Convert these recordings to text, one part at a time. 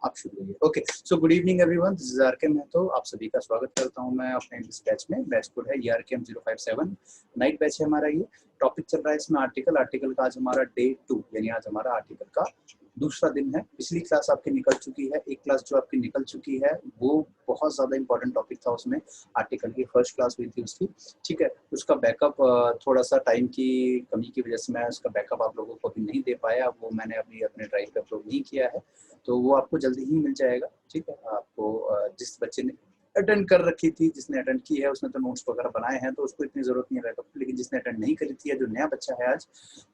आप शुरू करिए। Okay, so good evening everyone, this is RK Mahato. आप सभी का स्वागत करता हूं मैं अपने इस बैच में। बैच कोड है ERKM 057, नाइट बैच है हमारा। ये टॉपिक चल रहा है इसमें आर्टिकल का आज हमारा डे 2, यानी आज हमारा आर्टिकल का दूसरा दिन है। पिछली क्लास आपकी निकल चुकी है, एक क्लास जो आपकी निकल चुकी है वो बहुत ज़्यादा इंपॉर्टेंट टॉपिक था, उसमें आर्टिकल की फर्स्ट क्लास हुई थी उसकी, ठीक है। उसका बैकअप थोड़ा सा टाइम की कमी की वजह से मैं उसका बैकअप आप लोगों को अभी नहीं दे पाया, वो मैंने अभी अपने ड्राइव पे अपलोड नहीं किया है, तो वो आपको जल्दी ही मिल जाएगा, ठीक है। आपको जिस बच्चे ने अटेंड कर रखी थी, जिसने अटेंड की है उसने तो नोट्स वगैरह बनाए हैं, तो उसको इतनी जरूरत नहीं है बैकअप, लेकिन जिसने अटेंड नहीं करी थी या जो नया बच्चा है आज,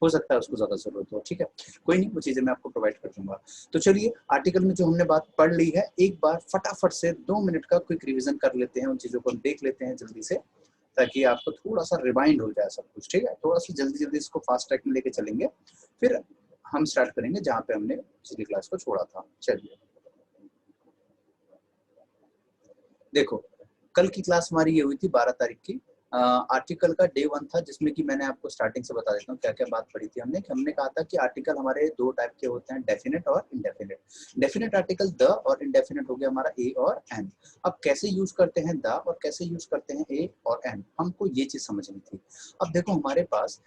हो सकता है उसको ज्यादा जरूरत हो, ठीक है। कोई नहीं, वो चीजें मैं आपको प्रोवाइड कर दूंगा। तो चलिए, आर्टिकल में जो हमने बात पढ़ ली है, एक बार फटाफट से 2 मिनट का क्विक रिविजन कर लेते हैं, उन चीजों को हम देख लेते हैं जल्दी से, ताकि आपको थोड़ा सा रिमाइंड हो जाए सब कुछ, ठीक है। थोड़ा सा जल्दी जल्दी इसको फास्ट ट्रैक में लेके चलेंगे, फिर हम स्टार्ट करेंगे जहाँ पे हमने पिछली क्लास को छोड़ा था। चलिए देखो, कल की क्लास हमारी ये हुई थी 12 तारीख की। आर्टिकल का डे 1 था, जिसमें कि मैंने आपको स्टार्टिंग से बता देता हूँ क्या क्या बात पढ़ी थी हमने कहा था कि आर्टिकल हमारे 2 टाइप के होते हैं, डेफिनेट और इनडेफिनेट। डेफिनेट आर्टिकल द और इनडेफिनेट हो गया हमारा ए और एन। अब कैसे यूज करते हैं द और कैसे यूज करते हैं ए और एन, हमको ये चीज समझनी थी। अब देखो, हमारे पास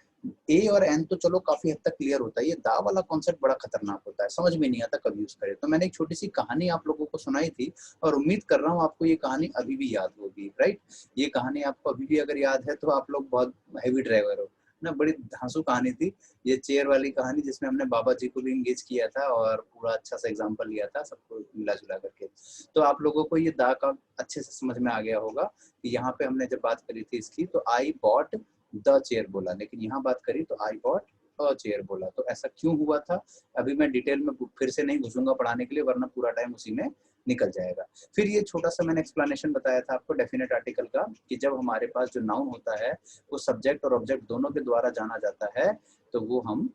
ए और एन तो चलो काफी हद तक क्लियर होता है, ये दा वाला कॉन्सेप्ट बड़ा खतरनाक होता है, समझ में नहीं आता कब यूज करें। तो मैंने एक छोटी सी कहानी आप लोगों को सुनाई थी, और उम्मीद कर रहा हूँ आपको ये कहानी अभी भी याद होगी, राइट। ये कहानी आपको अभी भी अगर याद है तो आप लोग बहुत हैवी ड्राइवर हो ना। बड़ी धांसू कहानी थी ये, चेयर वाली कहानी, जिसमें हमने बाबा जी को भी इंगेज किया था और पूरा अच्छा सा एग्जाम्पल लिया था सबको मिला जुला करके। तो आप लोगों को ये दा का अच्छे से समझ में आ गया होगा कि यहाँ पे हमने जब बात करी थी इसकी, तो आई बॉट द चेयर बोला, लेकिन यहाँ बात करी तो आई बॉट अ चेयर बोला। तो ऐसा क्यों हुआ था, अभी मैं डिटेल में फिर से नहीं घुसूंगा पढ़ाने के लिए, वरना पूरा टाइम उसी में निकल जाएगा। फिर ये छोटा सा मैंने एक्सप्लेनेशन बताया था आपको डेफिनेट आर्टिकल का, कि जब हमारे पास जो नाउन होता है वो सब्जेक्ट और ऑब्जेक्ट दोनों के द्वारा जाना जाता है, तो वो हम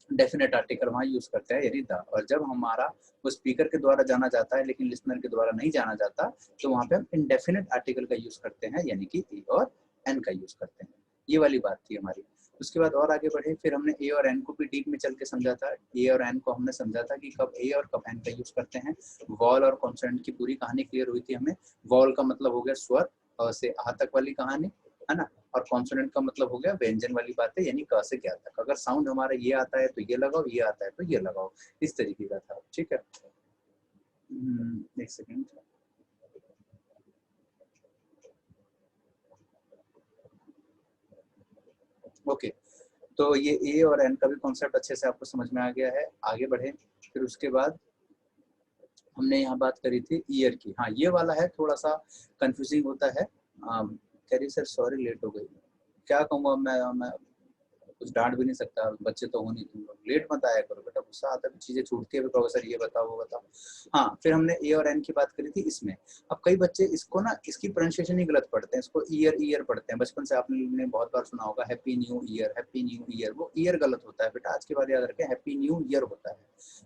डेफिनेट आर्टिकल वहाँ यूज करते हैं, यानी द। और जब हमारा वो स्पीकर के द्वारा जाना जाता है लेकिन लिसनर के द्वारा नहीं जाना जाता, तो वहाँ पे हम इनडेफिनेट आर्टिकल का यूज करते हैं, यानी कि ए और एन का यूज करते हैं। ये वाली बात थी हमारी। उसके बाद और आगे बढ़े, फिर हमने ए और एन को भी डीप में चल के समझा था। ए और एन को हमने समझा था कि कब ए और कब एन का यूज करते हैं। वॉल और कॉन्सोनेंट की पूरी कहानी क्लियर हुई थी हमें। वॉल का मतलब हो गया स्वर, अ से आ तक वाली कहानी, है ना। और कॉन्सोनेंट का मतलब हो गया व्यंजन वाली बात है, यानी क से क्या तक। अगर साउंड हमारा ये आता है तो ये लगाओ, ये आता है तो ये लगाओ, इस तरीके का था, ठीक है। एक सेकेंड। ओके, तो ये ए और एन का भी कॉन्सेप्ट अच्छे से आपको समझ में आ गया है। आगे बढ़े, फिर उसके बाद हमने यहाँ बात करी थी ईयर की। हाँ, ये वाला है थोड़ा सा कंफ्यूजिंग होता है। कह रही सर सॉरी लेट हो गई, क्या कहूँगा मैं कुछ डांट भी नहीं सकता, बच्चे तो हो नहीं, तुम लोग लेट मत आया करो बेटा, गुस्सा आता है, चीजें छूटती है प्रोफेसर ये बताओ वो बताओ। हाँ, फिर हमने ए और एन की बात करी थी इसमें। अब कई बच्चे इसको ना, इसकी प्रोनाउंसिएशन ही गलत पढ़ते हैं, इसको ईयर ईयर पढ़ते हैं। बचपन से आपने बहुत बार सुना होगा happy new year, happy new year. वो ईयर गलत होता है बेटा, आज के बाद याद रखें, हैप्पी न्यू ईयर होता है,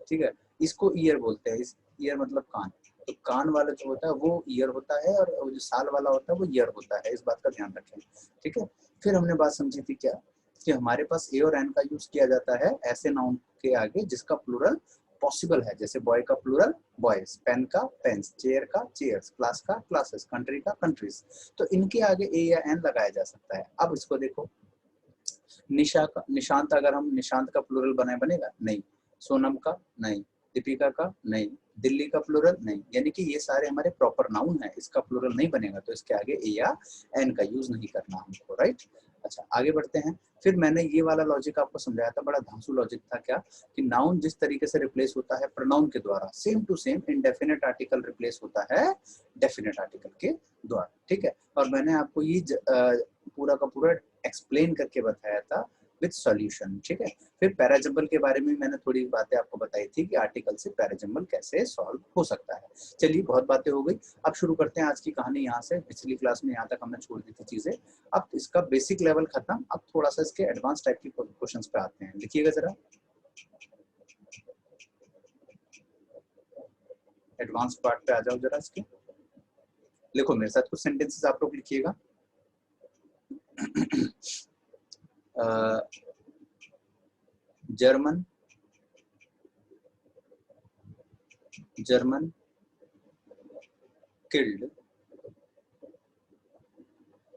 ठीक है। इसको ईयर बोलते हैं, इस ईयर मतलब कान, तो कान वाला जो होता है वो ईयर होता है, और जो साल वाला होता है वो ईयर होता है, इस बात का ध्यान रखें, ठीक है। फिर हमने बात समझी थी क्या, कि हमारे पास ए और एन का यूज किया जाता है ऐसे नाउन के आगे जिसका प्लूरल पॉसिबल है, जैसे बॉय का प्लूरल बॉयज, पेन का पेन्स, चेयर का चेयर्स, क्लास का क्लासेस, कंट्री का कंट्रीज। तो इनके आगे ए या एन लगाया जा सकता है। अब इसको देखो, निशा का निशांत, अगर हम निशांत का प्लूरल बनाए बनेगा नहीं, सोनम का नहीं, दीपिका का नहीं, दिल्ली का प्लूरल नहीं, यानी कि ये सारे हमारे प्रॉपर नाउन है, इसका प्लूरल नहीं बनेगा, तो इसके आगे ए या एन का यूज नहीं करना हमको, राइट। अच्छा, आगे बढ़ते हैं। फिर मैंने ये वाला लॉजिक आपको समझाया था, बड़ा धांसू लॉजिक था क्या, कि नाउन जिस तरीके से रिप्लेस होता है प्रोनाउन के द्वारा, same to same indefinite article replace होता है डेफिनेट आर्टिकल के द्वारा, ठीक है। और मैंने आपको ये पूरा का पूरा एक्सप्लेन करके बताया था विद सॉल्यूशन, ठीक है। फिर पैराजम्बल के बारे में मैंने थोड़ी बातें आपको बताई थी कि आर्टिकल से पैराजम्बल कैसे सॉल्व हो सकता है। चलिए, बहुत बातें हो गई, अब शुरू करते हैं आज की कहानी यहाँ से। पिछली क्लास में यहाँ तक हमने छोड़ दी थी चीजें, अब इसका बेसिक लेवल खत्म, अब थोड़ा सा इसके एडवांस टाइप के क्वेश्चंस पे आते हैं। लिखिएगा जरा, एडवांस पार्ट पे आ जाओ जरा इसके। लिखो मेरे साथ कुछ सेंटेंसेस आप लोग लिखिएगा। German German killed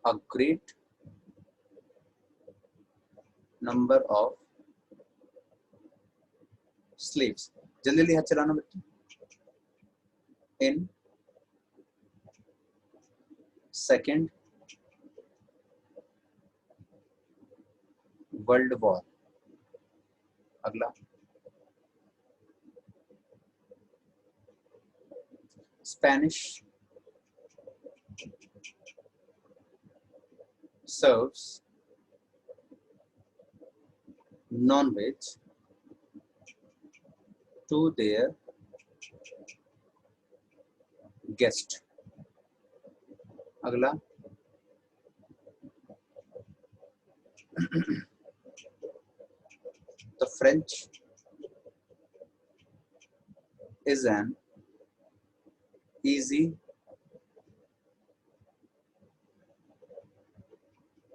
a great number of slaves. जल्दी हाथ चलाना बच्चे. In Second World War. अगला. Spanish serves non-veg to their guest. अगला. The French is an easy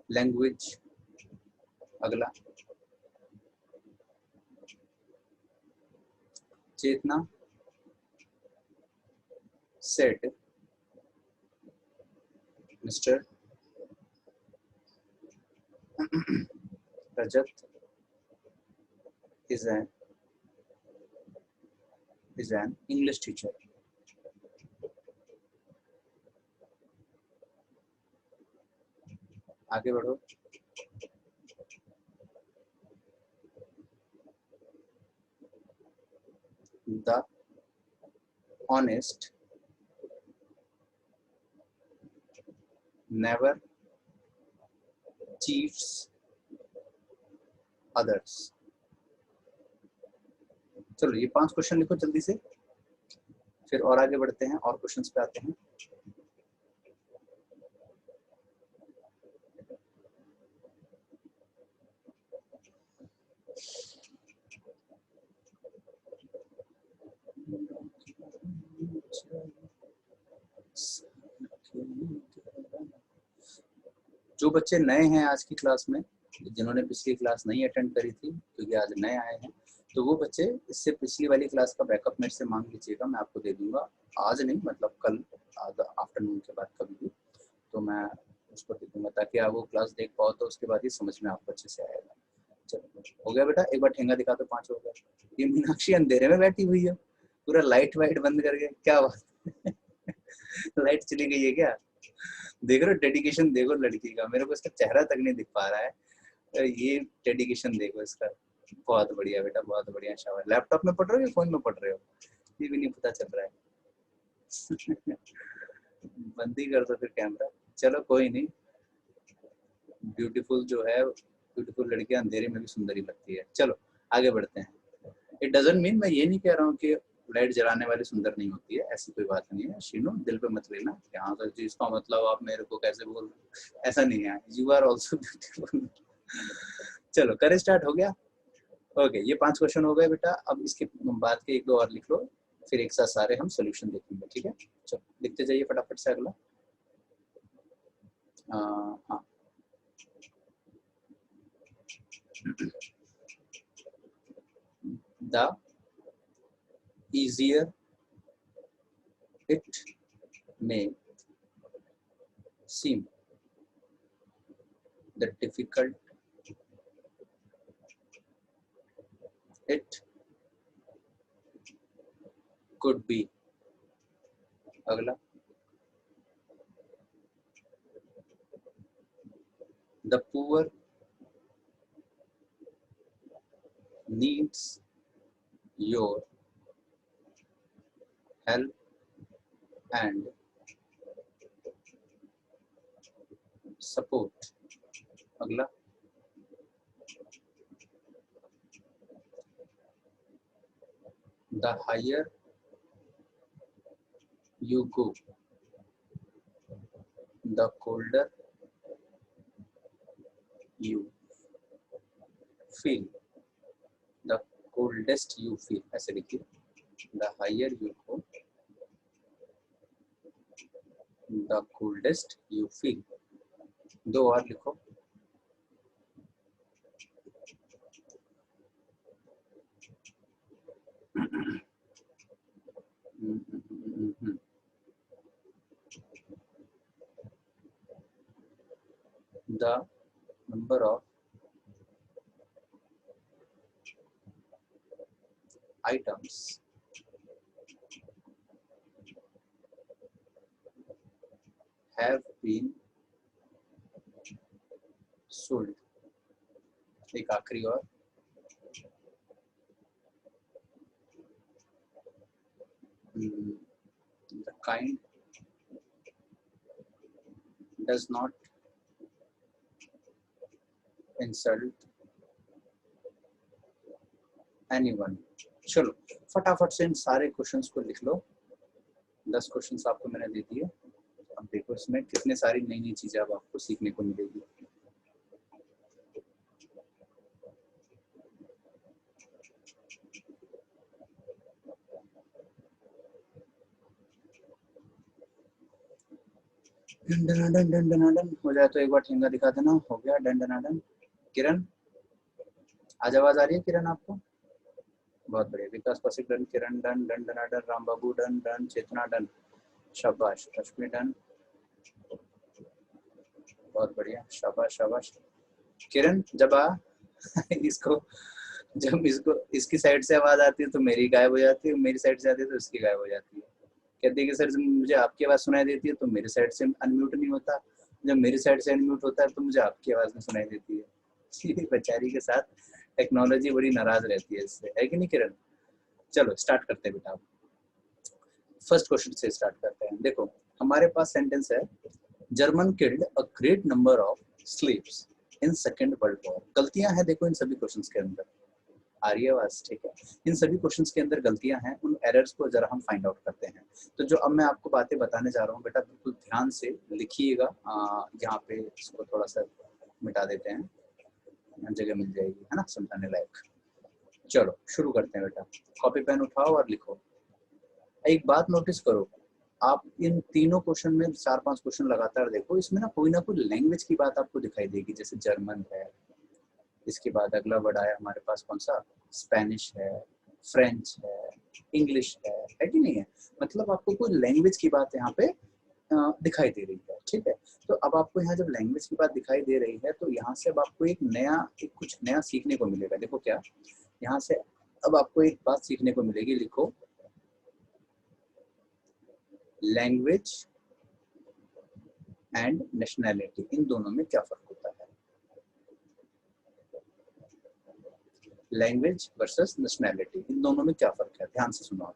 language. अगला. चेतना said Mr. Rajat is an English teacher. आगे बढ़ो. The honest never cheats others. चलो ये 5 क्वेश्चन लिखो जल्दी से, फिर और आगे बढ़ते हैं और क्वेश्चंस पे आते हैं. जो बच्चे नए हैं आज की क्लास में, जिन्होंने पिछली क्लास नहीं अटेंड करी थी क्योंकि आज नए आए हैं, तो वो बच्चे इससे पिछली वाली क्लास का बैकअप मेरे से मांग लीजिएगा, मैं आपको दे दूंगा. आज नहीं, मतलब कल आफ्टरनून के बाद कभी भी, तो मैं उसको दे दूंगा ताकि आप वो क्लास देख पाओ, तो उसके बाद ही समझ में आपको अच्छे से आएगा. चलो हो गया बेटा, एक बार ठेंगा दिखा दो. 5 हो गया. ये मीनाक्षी अंधेरे में बैठी हुई है, पूरा लाइट वाइट बंद करके. क्या बात लाइट चली गई है क्या? देख रहे हो डेडिकेशन, देखो लड़की का, मेरे को इसका चेहरा तक नहीं दिख पा रहा है. ये डेडिकेशन देखो इसका. बहुत बढ़िया बेटा, बहुत बढ़िया. शाबाश. लैपटॉप में पढ़ रहे हो या फोन में पढ़ रहे हो, ये भी नहीं पता चल रहा है. बंद ही कर दो फिर कैमरा. चलो कोई नहीं. ब्यूटीफुल जो है, ब्यूटीफुल लड़कियां अंधेरे में भी सुंदर ही लगती है. चलो आगे बढ़ते हैं. इट डजंट मीन, मैं ये नहीं कह रहा हूँ कि लाइट जलाने वाली सुंदर नहीं होती है, ऐसी कोई बात नहीं है. शीनो दिल पे मत लेना. यहाँ तक जिसका मतलब आप मेरे को कैसे बोल, ऐसा नहीं है. You are also beautiful. चलो करें स्टार्ट. हो गया. ओके ये 5 क्वेश्चन हो गए बेटा. अब इसके बाद के 1-2 और लिख लो, फिर एक साथ सारे हम सोल्यूशन देखेंगे. ठीक है, चलो लिखते जाइए फटाफट से. अगला. हाँ, the easier it may seem, the difficult it could be. अगला. The poor needs your help and support. अगला. The higher you go, the colder you feel. The coldest you feel, ऐसे लिखिए. The higher you go, the coldest you feel. 2 और लिखो. The number of items have been sold. एक आखिरी और, the kind does not insult anyone. चलो फटाफट से इन सारे क्वेश्चंस को लिख लो। 10 क्वेश्चंस आपको मैंने दे दिए। अब देखो इसमें कितने सारी नई नई चीजें अब आपको सीखने को मिलेगी। डन डन डन डन हो जाए तो एक बार ठेंगा दिखा देना। हो गया डन डन डन। किरण आज आवाज आ रही है किरण आपको? बहुत बढ़िया। Vikas Pasik done, Kiran done, done done done, Ram Babu done done, Chetna done, शाबाश। रश्मि डन, बहुत बढ़िया, शाबाश शाबाश। किरण जब आ इसको जब इसकी साइड से आवाज आती है तो मेरी गायब हो जाती है, मेरी साइड से आती है तो इसकी गायब हो जाती है। कहती है कि सर जब मुझे आपकी आवाज सुनाई देती है तो मेरी साइड से अनम्यूट नहीं होता, जब मेरी साइड से अनम्यूट होता है तो मुझे आपकी आवाज नहीं सुनाई देती है। बेचारी के साथ टेक्नोलॉजी बड़ी नाराज रहती है इससे, है कि नहीं किरण? चलो स्टार्ट करते हैं बेटा। फर्स्ट क्वेश्चन से स्टार्ट करते हैं। देखो हमारे पास सेंटेंस है, German killed a great number of slaves in second world war. गलतियां हैं देखो इन सभी क्वेश्चंस के अंदर। आ रही है आवाज? ठीक है। इन सभी क्वेश्चंस के अंदर गलतियां हैं, उन एरर्स को जरा हम फाइंड आउट करते हैं। तो जो अब मैं आपको बातें बताने जा रहा हूँ बेटा बिल्कुल ध्यान से लिखिएगा। यहाँ पे इसको थोड़ा सा मिटा देते हैं, जगह मिल जाएगी है ना समझाने लायक। चलो शुरू करते हैं बेटा। कॉपी पेन उठाओ और लिखो। एक बात नोटिस करो, आप इन तीनों क्वेश्चन में 4-5 क्वेश्चन लगातार देखो, इसमें ना कोई लैंग्वेज की बात आपको दिखाई देगी। जैसे जर्मन है, इसके बाद अगला वर्ड आया हमारे पास कौन सा, स्पेनिश है, फ्रेंच है, इंग्लिश है कि नहीं है? मतलब आपको कोई लैंग्वेज की बात यहाँ पे दिखाई दे रही है। ठीक है, तो अब आपको यहाँ जब लैंग्वेज की बात दिखाई दे रही है तो यहाँ से अब आपको कुछ नया सीखने को मिलेगा। देखो क्या, यहाँ से अब आपको एक बात सीखने को मिलेगी। लिखो, लैंग्वेज एंड नेशनैलिटी, इन दोनों में क्या फर्क होता है? लैंग्वेज वर्सेस नेशनैलिटी, इन दोनों में क्या फर्क है? ध्यान से सुनो।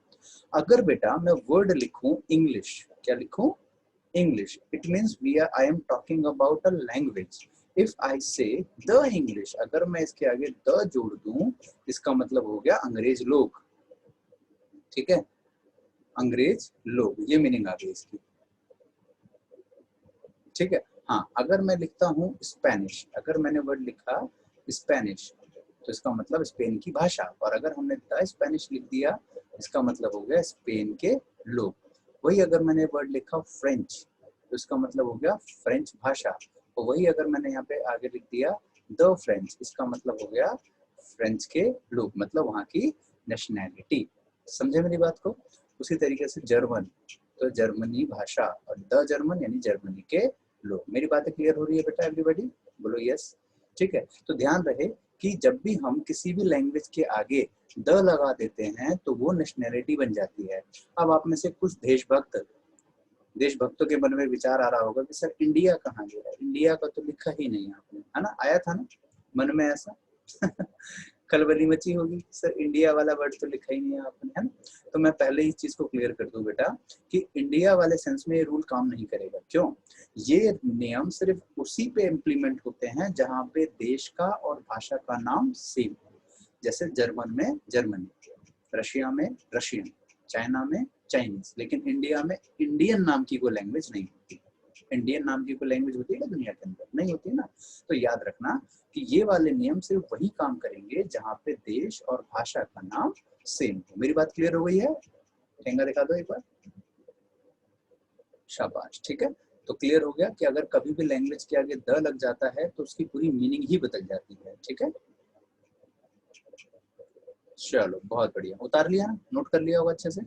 अगर बेटा मैं वर्ड लिखूं इंग्लिश, क्या लिखूं? English, it means I am talking about a language. If I से द इंग्लिश, अगर मैं इसके आगे द जोड़ दूं, इसका मतलब हो गया अंग्रेज लोग। ठीक है, अंग्रेज लोग, ये मीनिंग आ गई इसकी। ठीक है, हाँ अगर मैं लिखता हूँ स्पेनिश, अगर मैंने वर्ड लिखा स्पेनिश तो इसका मतलब स्पेन की भाषा, और अगर हमने द स्पेनिश लिख दिया इसका मतलब हो गया स्पेन के लोग। वही अगर मैंने वर्ड लिखा फ्रेंच तो इसका मतलब हो गया फ्रेंच भाषा, और वही अगर मैंने यहाँ पे आगे लिख दिया द फ्रेंच, इसका मतलब हो गया फ्रेंच के लोग, मतलब वहाँ की नेशनैलिटी। समझे मेरी बात को? उसी तरीके से जर्मन तो जर्मनी भाषा, और द जर्मन यानी जर्मनी के लोग। मेरी बातें क्लियर हो रही है बेटा? एवरीबॉडी बोलो यस। ठीक है, तो ध्यान रहे कि जब भी हम किसी भी लैंग्वेज के आगे द लगा देते हैं तो वो नेशनैलिटी बन जाती है। अब आप में से कुछ देशभक्तों के मन में विचार आ रहा होगा कि सर इंडिया कहाँ गया? इंडिया का तो लिखा ही नहीं आपने, है ना? आया था ना मन में ऐसा? खलबली मची होगी, सर इंडिया वाला वर्ड तो लिखा ही नहीं है आपने, है ना? तो मैं पहले इस चीज को क्लियर कर दूं बेटा कि इंडिया वाले सेंस में ये रूल काम नहीं करेगा। क्यों? ये नियम सिर्फ उसी पे इम्प्लीमेंट होते हैं जहां पे देश का और भाषा का नाम सेम हो। जैसे जर्मन में जर्मनी, रशिया में रशियन, चाइना में चाइनीज, लेकिन इंडिया में इंडियन नाम की कोई लैंग्वेज नहीं होती। इंडियन नाम की कोई लैंग्वेज होती है क्या दुनिया के अंदर? नहीं होती ना। तो याद रखना कि ये वाले नियम सिर्फ वही काम करेंगे जहाँ पे देश और भाषा का नाम सेम हो। मेरी बात क्लियर हो गई है? ठेंगा दिखा दो एक बार, शाबाश। ठीक है, तो क्लियर हो गया कि अगर कभी भी लैंग्वेज के आगे द लग जाता है तो उसकी पूरी मीनिंग ही बदल जाती है। ठीक है, चलो बहुत बढ़िया, उतार लिया ना, नोट कर लिया होगा अच्छे से।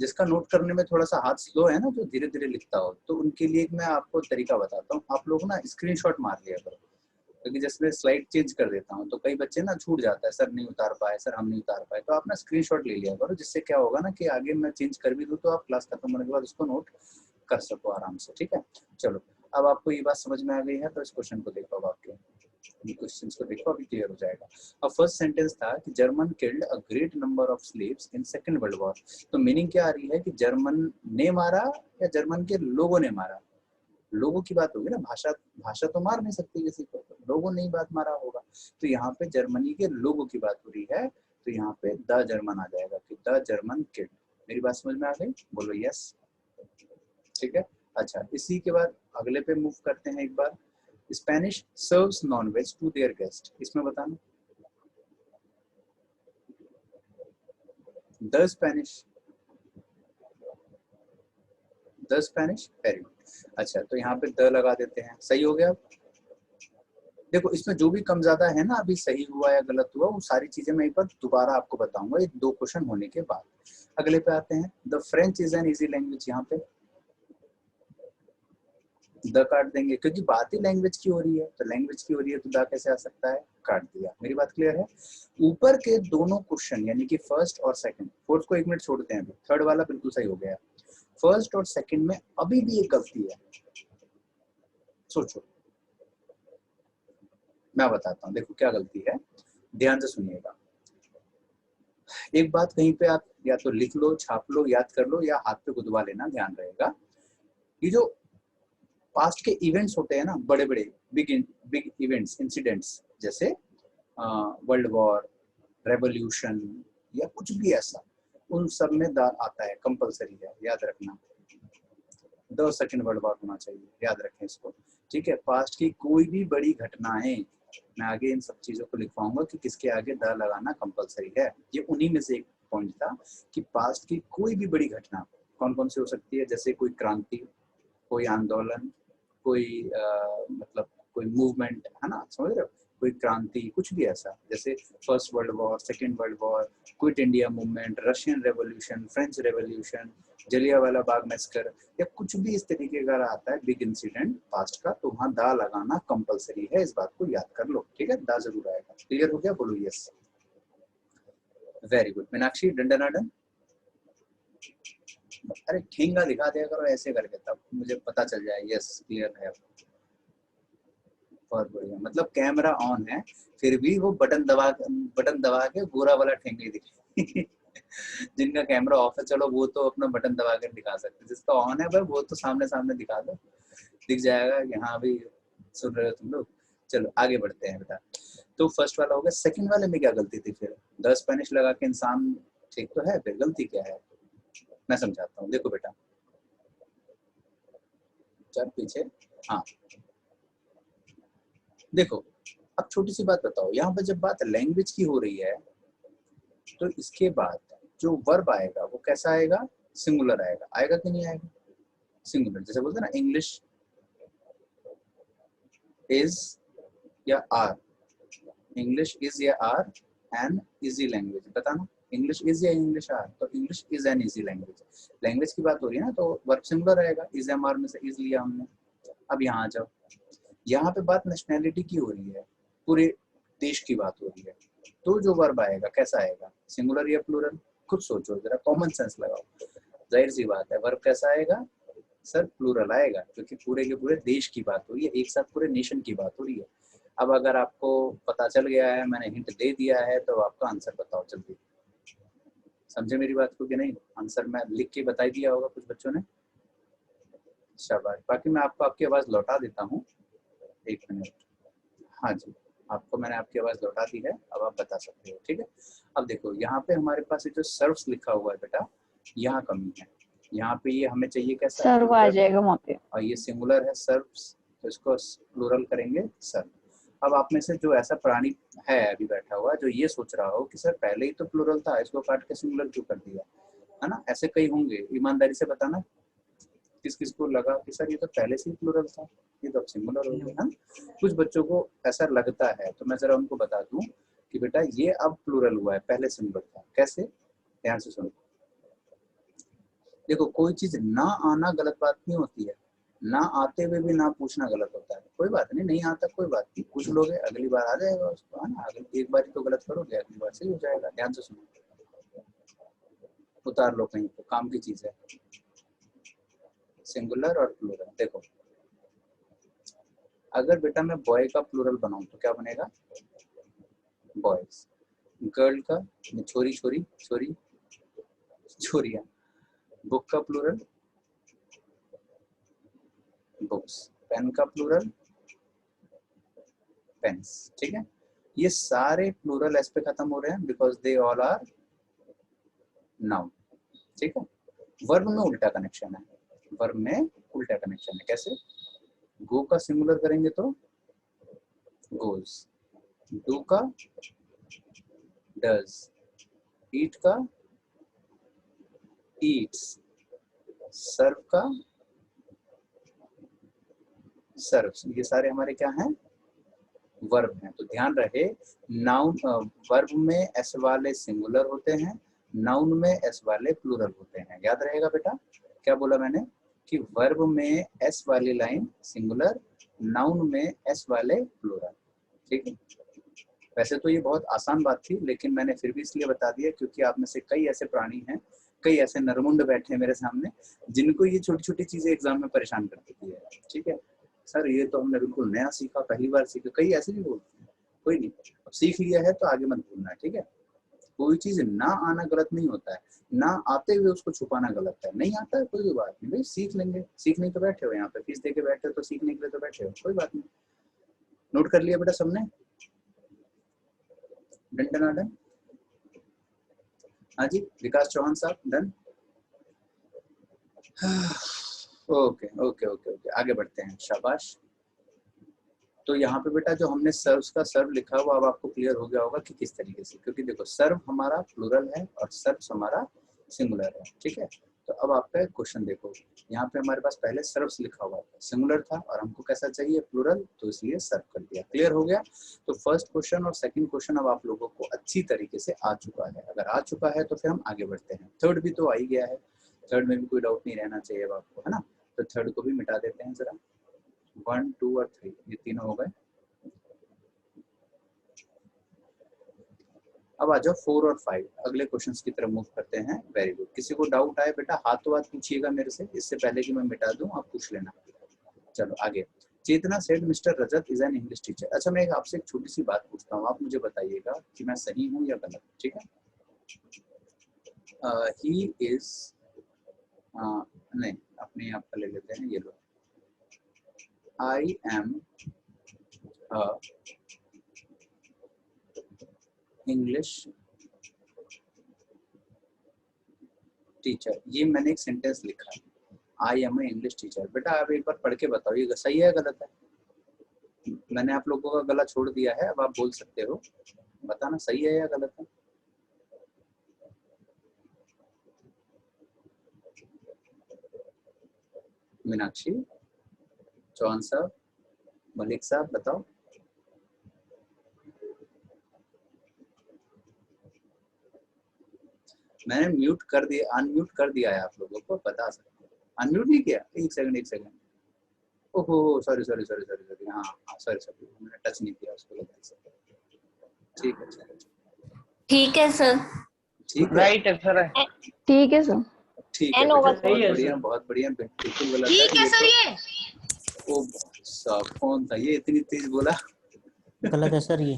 जिसका नोट करने में थोड़ा सा हाथ स्लो है ना, जो धीरे धीरे लिखता हो, तो उनके लिए मैं आपको तरीका बताता हूँ। आप लोग ना स्क्रीनशॉट मार लिया करो, क्योंकि जैसे मैं स्लाइड चेंज कर देता हूँ तो कई बच्चे ना छूट जाता है, सर नहीं उतार पाए, सर हम नहीं उतार पाए। तो आप ना स्क्रीनशॉट ले लिया करो, जिससे क्या होगा ना कि आगे मैं चेंज कर भी दूँ तो आप क्लास खत्म होने के बाद उसको नोट कर सको आराम से। ठीक है, चलो अब आपको ये बात समझ में आ गई है, तो इस क्वेश्चन को देखो, अब आपके क्वेश्चन को देखो, अभी क्लियर हो जाएगा। अब फर्स्ट सेंटेंस था कि German killed a great number of slaves in second world war. तो मीनिंग क्या आ रही है कि जर्मन ने मारा या जर्मन के लोगों ने मारा? लोगों की बात होगी ना, भाषा भाषा तो मार नहीं सकती किसी को, तो लोगों ने ही बात मारा होगा। तो यहाँ पे जर्मनी के लोगों की बात हो रही है, तो यहाँ पे द जर्मन आ जाएगा कि द जर्मन किल्ड। मेरी बात समझ में आ गई? बोलो यस। ठीक है, अच्छा इसी के बाद अगले पे मूव करते हैं एक बार। Spanish serves non veg to their guest, इसमें बताना। The Spanish, the Spanish, very good. अच्छा तो यहाँ पे द लगा देते हैं, सही हो गया। देखो इसमें जो भी कम ज्यादा है ना, अभी सही हुआ या गलत हुआ, वो सारी चीजें मैं एक बार दोबारा आपको बताऊंगा ये 2 क्वेश्चन होने के बाद। अगले पे आते हैं, the French is an easy language. यहाँ पे द काट देंगे, क्योंकि बात ही लैंग्वेज की हो रही है, तो लैंग्वेज की हो रही है तो द कैसे आ सकता है, काट दिया। मेरी बात क्लियर है? ऊपर के दोनों क्वेश्चन यानी कि फर्स्ट और सेकंड, फोर्थ को 1 मिनट छोड़ते हैं, अभी थर्ड वाला बिल्कुल सही हो गया। फर्स्ट और सेकंड में अभी भी एक गलती है, सोचो। मैं बताता हूँ, देखो क्या गलती है, ध्यान से सुनिएगा। एक बात कहीं पे आप या तो लिख लो, छाप लो, याद कर लो, या हाथ पे गुदवा लेना, ध्यान रहेगा। ये जो पास्ट के इवेंट्स होते हैं ना, बड़े बड़े बिग इवेंट्स, इंसिडेंट्स, जैसे वर्ल्ड वॉर, रेवोल्यूशन या कुछ भी ऐसा, उन सब में द आता है, कंपलसरी है, याद रखना। द सेकंड वर्ल्ड वॉर होना चाहिए, याद रखें इसको। ठीक है, पास्ट की कोई भी बड़ी घटनाएं, मैं आगे इन सब चीजों को लिखवाऊंगा कि किसके आगे द लगाना कंपलसरी है। ये उन्हीं में से एक पॉइंट था कि पास्ट की कोई भी बड़ी घटना कौन कौन सी हो सकती है, जैसे कोई क्रांति, कोई आंदोलन, कोई मतलब कोई मूवमेंट, है ना, समझ रहे हो, कोई क्रांति, कुछ भी ऐसा, जैसे first world war, second world war, quit India movement, Russian revolution, French revolution, Jallianwala Bagh massacre, या कुछ भी इस तरीके का आता है बिग इंसिडेंट पास्ट का, तो वहां दा लगाना कंपलसरी है, इस बात को याद कर लो। ठीक है, दा जरूर आएगा। क्लियर हो गया? बोलो यस। Very good. मीनाक्षी, डंडनाडन। अरे ठेंगा दिखा दिया करो ऐसे करके, तब मुझे पता चल जाए यस क्लियर है। बहुत बढ़िया, मतलब कैमरा ऑन है फिर भी वो बटन दबा के गोरा वाला ठेंगा ही दिखे। जिनका कैमरा ऑफ है, चलो वो तो अपना बटन दबा कर दिखा सकते, जिसका ऑन है भाई वो तो सामने सामने दिखा दो, दिख जाएगा कि हाँ भाई सुन रहे हो तुम लोग। चलो आगे बढ़ते हैं बेटा। तो फर्स्ट वाला हो गया, सेकंड वाले में क्या गलती थी फिर? द स्पेनिश लगा के इंसान ठीक तो है, फिर गलती क्या है? मैं समझाता हूँ, देखो बेटा, चल पीछे, हाँ देखो, अब छोटी सी बात बताओ, यहाँ पर जब बात लैंग्वेज की हो रही है तो इसके बाद जो वर्ब आएगा वो कैसा आएगा? सिंगुलर आएगा। आएगा कि नहीं आएगा? सिंगुलर, जैसे बोलते हैं ना, इंग्लिश इज या आर, इंग्लिश इज या आर एन इजी लैंग्वेज, बताना इंग्लिश इज या इंग्लिश आर, तो English is an easy language. Language की बात हो रही है ना, तो वर्ब सिंगुलर रहेगा, इज एम आर में से इज लिया हमने। अब यहाँ आ जाओ, यहाँ पे बात नेशनैलिटी की हो रही है, पूरे देश की बात हो रही है, तो जो वर्ब आएगा कैसा आएगा? सिंगुलर या प्लूरल? खुद सोचो जरा, कॉमन सेंस लगाओ। जाहिर सी बात है, वर्ब कैसा आएगा सर? प्लूरल आएगा, क्योंकि पूरे के पूरे देश की बात हो रही है, एक साथ पूरे नेशन की बात हो रही है। अब अगर आपको पता चल गया है, मैंने हिंट दे दिया है, तो आपका आंसर बताओ जल्दी। समझे मेरी बात को कि नहीं? आंसर मैं लिख के बता दिया होगा कुछ बच्चों ने, शाबाश। बाकी मैं आपको आपकी आवाज़ लौटा देता हूँ, 1 मिनट। हाँ जी, आपको मैंने आपकी आवाज़ लौटा दी है, अब आप बता सकते हो। ठीक है, अब देखो यहाँ पे हमारे पास ये जो सर्व्स लिखा हुआ है बेटा, यहाँ कमी है। यहाँ पे ये हमें चाहिए कैसा? सर्व आ जाएगा वहाँ पे, और ये सिंगुलर है सर्व्स, तो इसको प्लूरल करेंगे सर्व। अब आप में से जो ऐसा प्राणी है अभी बैठा हुआ, जो ये सोच रहा हो कि सर पहले ही तो प्लूरल था, इसको काट के सिंगुलर क्यों कर दिया, है ना, ऐसे कई होंगे। ईमानदारी से बताना किस किस को लगा कि सर ये तो पहले से ही प्लूरल था, ये तो अब सिंगुलर हो गया, है ना। कुछ बच्चों को ऐसा लगता है, तो मैं जरा उनको बता दूं कि बेटा ये अब प्लूरल हुआ है, पहले सिंगुलर था। कैसे? ध्यान से सुनो। देखो कोई चीज ना आना गलत बात नहीं होती है, ना आते हुए भी ना पूछना गलत होता है। कोई बात नहीं, नहीं आता कोई बात नहीं, पूछ लोगे अगली बार आ जाएगा उसको, है ना। अगली एक बार तो गलत करोगे, अगली बार सही हो जाएगा। ध्यान से सुनो, उतार लो कहीं तो, काम की चीज है। सिंगुलर और प्लूरल, देखो अगर बेटा मैं बॉय का प्लूरल बनाऊं तो क्या बनेगा, बॉयज। गर्ल का, छोरी छोरी छोरी छोरियां। बुक का प्लूरल बुक्स। पेन का प्लूरल पेन्स। ठीक है, ये सारे प्लूरल एस पे खत्म हो रहे हैं because they all are noun. ठीक है, वर्ब में उल्टा कनेक्शन है, वर्ब में उल्टा कनेक्शन है। कैसे, गो का सिंगुलर करेंगे तो गोज, डू का डज, ईट का ईट्स, सर्व का सर्व्स। ये सारे हमारे क्या हैं, वर्ब हैं। तो ध्यान रहे, नाउन वर्ब में एस वाले सिंगुलर होते हैं, नाउन में एस वाले प्लूरल होते हैं। याद रहेगा बेटा, क्या बोला मैंने कि वर्ब में एस वाली लाइन सिंगुलर, नाउन में एस वाले प्लूरल। ठीक है, वैसे तो ये बहुत आसान बात थी, लेकिन मैंने फिर भी इसलिए बता दिया क्योंकि आप में से कई ऐसे प्राणी हैं, कई ऐसे नरमुंड बैठे हैं मेरे सामने, जिनको ये छोटी छोटी चीजें एग्जाम में परेशान कर देती है। ठीक है सर, ये तो हमने बिल्कुल नया सीखा, पहली बार सीखा, कई ऐसे भी बोलते हैं। कोई नहीं, अब सीख लिया है तो आगे मत भूलना है। ठीक है, कोई चीज ना आना गलत नहीं होता है, ना आते हुए उसको छुपाना गलत है। नहीं आता है कोई भी बात नहीं भाई, सीख लेंगे। सीख नहीं तो बैठे हो यहाँ पे, फीस दे के बैठे हो तो सीखने के लिए तो बैठे हो, कोई बात नहीं। नोट कर लिया बेटा सबने, डन डन डन। हाँ जी, विकास चौहान साहब, done. Okay okay okay okay, आगे बढ़ते हैं, शाबाश। तो यहाँ पे बेटा जो हमने सर्व्स का सर्व लिखा हुआ, अब आपको क्लियर हो गया होगा कि किस तरीके से, क्योंकि देखो सर्व हमारा प्लूरल है और सर्व्स हमारा सिंगुलर है। ठीक है, तो अब आपका एक क्वेश्चन देखो, यहाँ पे हमारे पास पहले सर्व्स लिखा हुआ था, सिंगुलर था और हमको कैसा चाहिए, प्लूरल, तो इसलिए सर्व कर दिया। क्लियर हो गया। तो फर्स्ट क्वेश्चन और सेकंड क्वेश्चन अब आप लोगों को अच्छी तरीके से आ चुका है। अगर आ चुका है तो फिर हम आगे बढ़ते हैं। थर्ड भी तो आ ही गया है, थर्ड में भी कोई डाउट नहीं रहना चाहिए अब आपको, है ना। तो थर्ड को भी मिटा देते हैं जरा, 1 2 और 3 ये तीनों हो गए। अब आ जाओ 4 और 5, अगले क्वेश्चंस की तरफ मूव करते हैं। वेरी गुड, किसी को डाउट आए बेटा हाथों हाथ पूछिएगा मेरे से, इससे पहले कि मैं मिटा दूं आप पूछ लेना। चलो आगे। Chetna said mister Rajat is an English teacher. अच्छा, मैं आपसे एक छोटी सी बात पूछता हूँ, आप मुझे बताइएगा कि मैं सही हूँ या गलत। ठीक है, ही इज, नहीं अपने आप का ले लेते हैं, ये लो, आई एम इंग्लिश टीचर। ये मैंने एक सेंटेंस लिखा है, I am a English teacher. बेटा आप एक बार पढ़ के बताओ ये सही है गलत है। मैंने आप लोगों का गला छोड़ दिया है, अब आप बोल सकते हो, बताना सही है या गलत है। मीनाक्षी, चौहान साहब, मलिक साहब, बताओ। मैंने म्यूट कर दिया, अनम्यूट कर दिया है, आप लोगों को बता सकते हो। अनम्यूट नहीं किया, एक सेकंड एक सेकंड, ओहो sorry sorry sorry sorry sorry, हाँ हाँ सॉरी सॉरी, मैंने टच नहीं किया उसको गलती से। ठीक है ठीक है सर, ठीक है, राइट है सर, ठीक है सर, ठीक है एन बेटा, होगा बहुत बढ़िया बहुत बढ़िया, बिल्कुल गलत है ठीक है ये सर। तो। ये ओ सब कौन था ये इतनी तेज बोला। गलत है सर ये।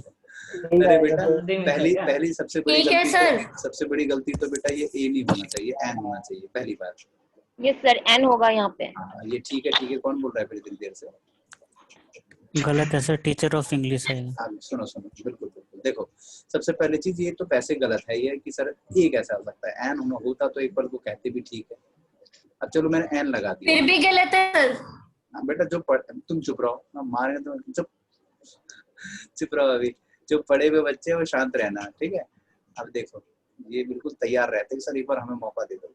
अरे बेटा नहीं पहली सर, पहली सबसे बड़ी ठीक है गलती सर। तो, सबसे बड़ी गलती तो बेटा ये ए नहीं होना चाहिए, एन होना चाहिए पहली बार। ये सर एन होगा यहाँ पे। हाँ ये ठीक है, कौन बोल रहा है फिर इतनी देर से। गलत है सर, टीचर ऑफ इंग्लिश है ये। हाँ सुनो सुनो, बिल्कुल बिल्कुल, देखो सबसे पहले चीज ये तो पैसे गलत है ये कि सर ए कैसा हो सकता है, एन होता तो एक बार को कहते भी ठीक है। अब चलो मैंने एन लगा दिया। फिर भी गलत है सर। हाँ, बेटा जो तुम चुप रहो, मारे तो चुप, चुप रहो अभी। जो पढ़े हुए बच्चे हैं वो शांत रहना, ठीक है। अब देखो ये बिल्कुल तैयार रहते हैं सर, एक बार हमें मौका दे दो।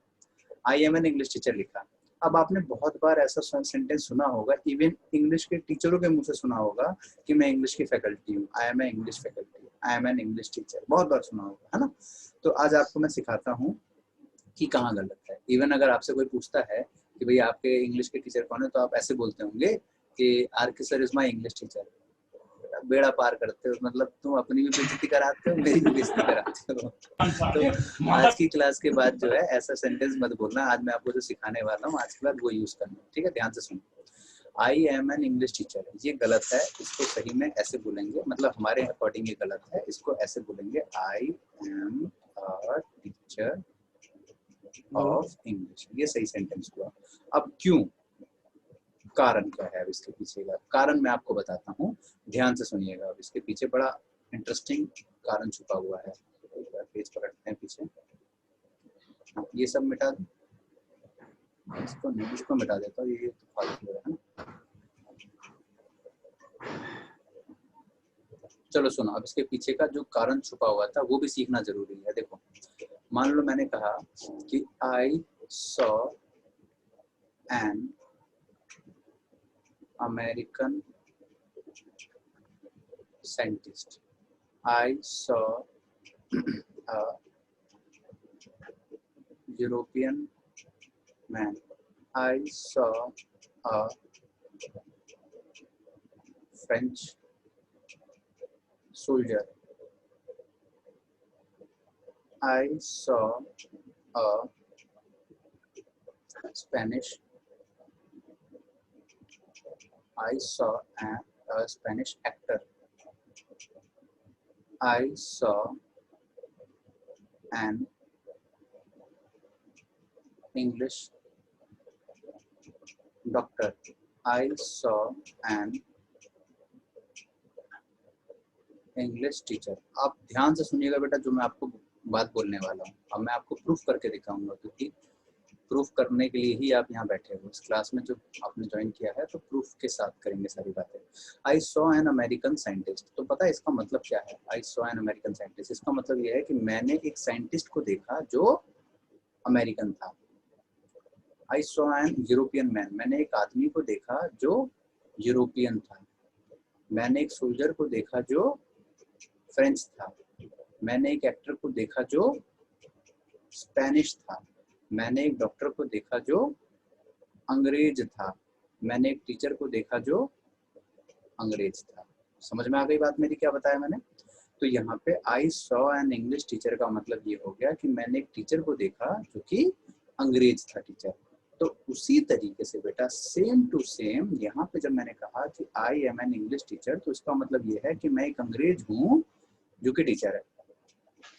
आई एम एन इंग्लिश टीचर लिखा। अब आपने बहुत बार ऐसा सेंटेंस सुना होगा, इवन इंग्लिश के टीचरों के मुंह से सुना होगा कि मैं इंग्लिश की फैकल्टी हूँ, I am a English faculty, I am an English teacher, बहुत बार सुना होगा, है ना। तो आज आपको मैं सिखाता हूँ कि कहाँ गलत है। इवन अगर आपसे कोई पूछता है कि भाई आपके इंग्लिश के टीचर कौन है, तो आप ऐसे बोलते होंगे कि RK. Sir is my English teacher. बेड़ा पार करते हो, मतलब तुम अपनी भी बेइज्जती कराते हो, मेरी भी बेइज्जती कराते हो। तो आज की क्लास के बाद जो है ऐसा सेंटेंस मत बोलना। आज मैं आपको जो सिखाने वाला हूँ आज के बाद वो यूज करना, ठीक है? ध्यान से सुनो। आई एम एन इंग्लिश टीचर, ये गलत है, इसको सही में ऐसे बोलेंगे, मतलब हमारे अकॉर्डिंग ये गलत है, इसको ऐसे बोलेंगे I am a teacher of English. ये सही सेंटेंस हुआ। अब क्यों, कारण क्या है अब इसके पीछे का? कारण मैं आपको बताता हूँ, ध्यान से सुनिएगा। अब इसके पीछे बड़ा इंटरेस्टिंग कारण छुपा हुआ है। एक बार पेज पलटते हैं पीछे। हाँ, ये सब मिटा दो, इसको नहीं, इसको मिटा देता हूँ, ये तो फालतू है ना। चलो सुनो, अब इसके पीछे का जो कारण छुपा हुआ था वो भी सीखना जरूरी है। देखो, मान लो मैंने कहा कि I saw an American scientist. I saw a European man. I saw a French soldier. I saw a Spanish. I saw a Spanish actor. I saw an English doctor. I saw an English teacher. आप ध्यान से सुनिएगा बेटा, जो मैं आपको बात बोलने वाला हूँ। अब मैं आपको प्रूफ करके दिखाऊंगा, क्योंकि प्रूफ करने के लिए ही आप यहाँ बैठे हो। इस क्लास में जो आपने ज्वाइन किया है तो प्रूफ के साथ करेंगे सारी बातें। I saw an American scientist, तो पता है इसका मतलब क्या है? I saw an American scientist, इसका मतलब यह है कि मैंने एक साइंटिस्ट को देखा जो अमेरिकन था। I saw an European man, मैंने एक आदमी को देखा जो यूरोपियन था। मैंने एक सोल्जर को देखा जो फ्रेंच था। मैंने एक एक्टर को देखा जो स्पेनिश था। मैंने एक डॉक्टर को देखा जो अंग्रेज था। मैंने एक टीचर को देखा जो अंग्रेज था। समझ में आ गई बात मेरी, क्या बताया मैंने? तो यहाँ पे I saw an English teacher का मतलब ये हो गया कि मैंने एक टीचर को देखा जो कि अंग्रेज था टीचर। तो उसी तरीके से बेटा सेम टू सेम यहाँ पे जब मैंने कहा कि आई एम एन इंग्लिश टीचर, तो इसका मतलब ये है कि मैं एक अंग्रेज हूँ जो कि टीचर है।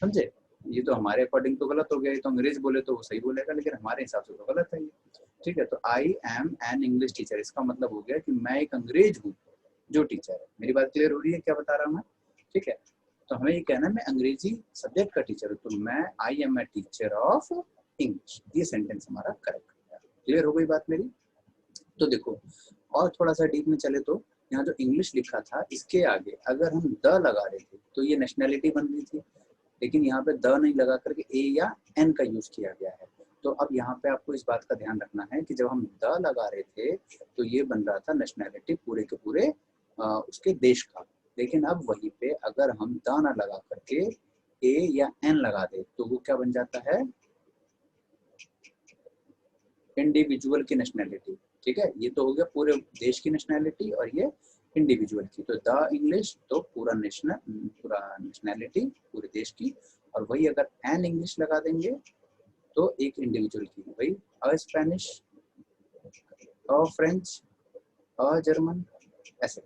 समझे? ये तो हमारे अकॉर्डिंग तो गलत हो गया, ये तो अंग्रेज बोले तो वो सही बोलेगा, लेकिन हमारे हिसाब से तो गलत है ये। ठीक है, तो I am an English teacher, इसका मतलब हो गया कि मैं एक अंग्रेज हूँ जो टीचर है। मेरी बात क्लियर हो रही है क्या बता रहा हूँ मैं? ठीक है, तो हमें ये कहना है मैं अंग्रेजी सब्जेक्ट का टीचर हूँ, तो मैं I am a teacher of English. ये सेंटेंस हमारा करेक्ट है। क्लियर हो गई बात मेरी? तो देखो, और थोड़ा सा डीप में चले तो यहाँ जो इंग्लिश लिखा था इसके आगे अगर हम द लगा रहे थे तो ये नेशनैलिटी बन रही थी, लेकिन यहाँ पे द नहीं लगा करके ए या एन का यूज किया गया है। तो अब यहाँ पे आपको इस बात का ध्यान रखना है कि जब हम द लगा रहे थे तो ये बन रहा था नेशनैलिटी पूरे के पूरे उसके देश का, लेकिन अब वहीं पे अगर हम द ना लगा करके ए या एन लगा दे तो वो क्या बन जाता है? इंडिविजुअल की नेशनैलिटी। ठीक है, ये तो हो गया पूरे देश की नेशनैलिटी और ये इंडिविजुअल की। तो द इंग्लिश तो पूरा नेशनैलिटी पूरे देश की, और वही अगर एन इंग्लिश लगा देंगे तो एक इंडिविजुअल की। वही अ Spanish, a French, a German, ऐसे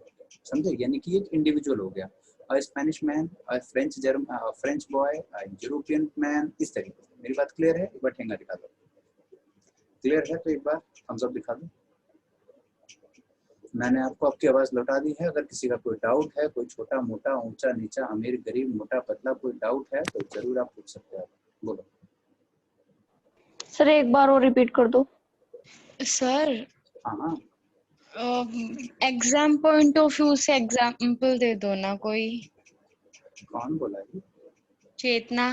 समझे? यानी कि एक इंडिविजुअल हो गया। अ Spanish man, a French boy, a European man, इस तरीके से। मेरी बात क्लियर है? एक बार ठेंगा दिखा दो। क्लियर है तो एक बार थम्स अप दिखा दो। मैंने आपको आपकी आवाज लौटा दी है। अगर किसी का कोई डाउट है, कोई छोटा मोटा, ऊंचा नीचा, अमीर गरीब, मोटा पतला, कोई डाउट है तो जरूर आप पूछ सकते हैं। बोलो सर एक बार और रिपीट कर दो। सर हाँ, एग्जाम पॉइंट ऑफ व्यू से एग्जाम्पल दे दो ना कोई। कौन बोला ये? चेतना।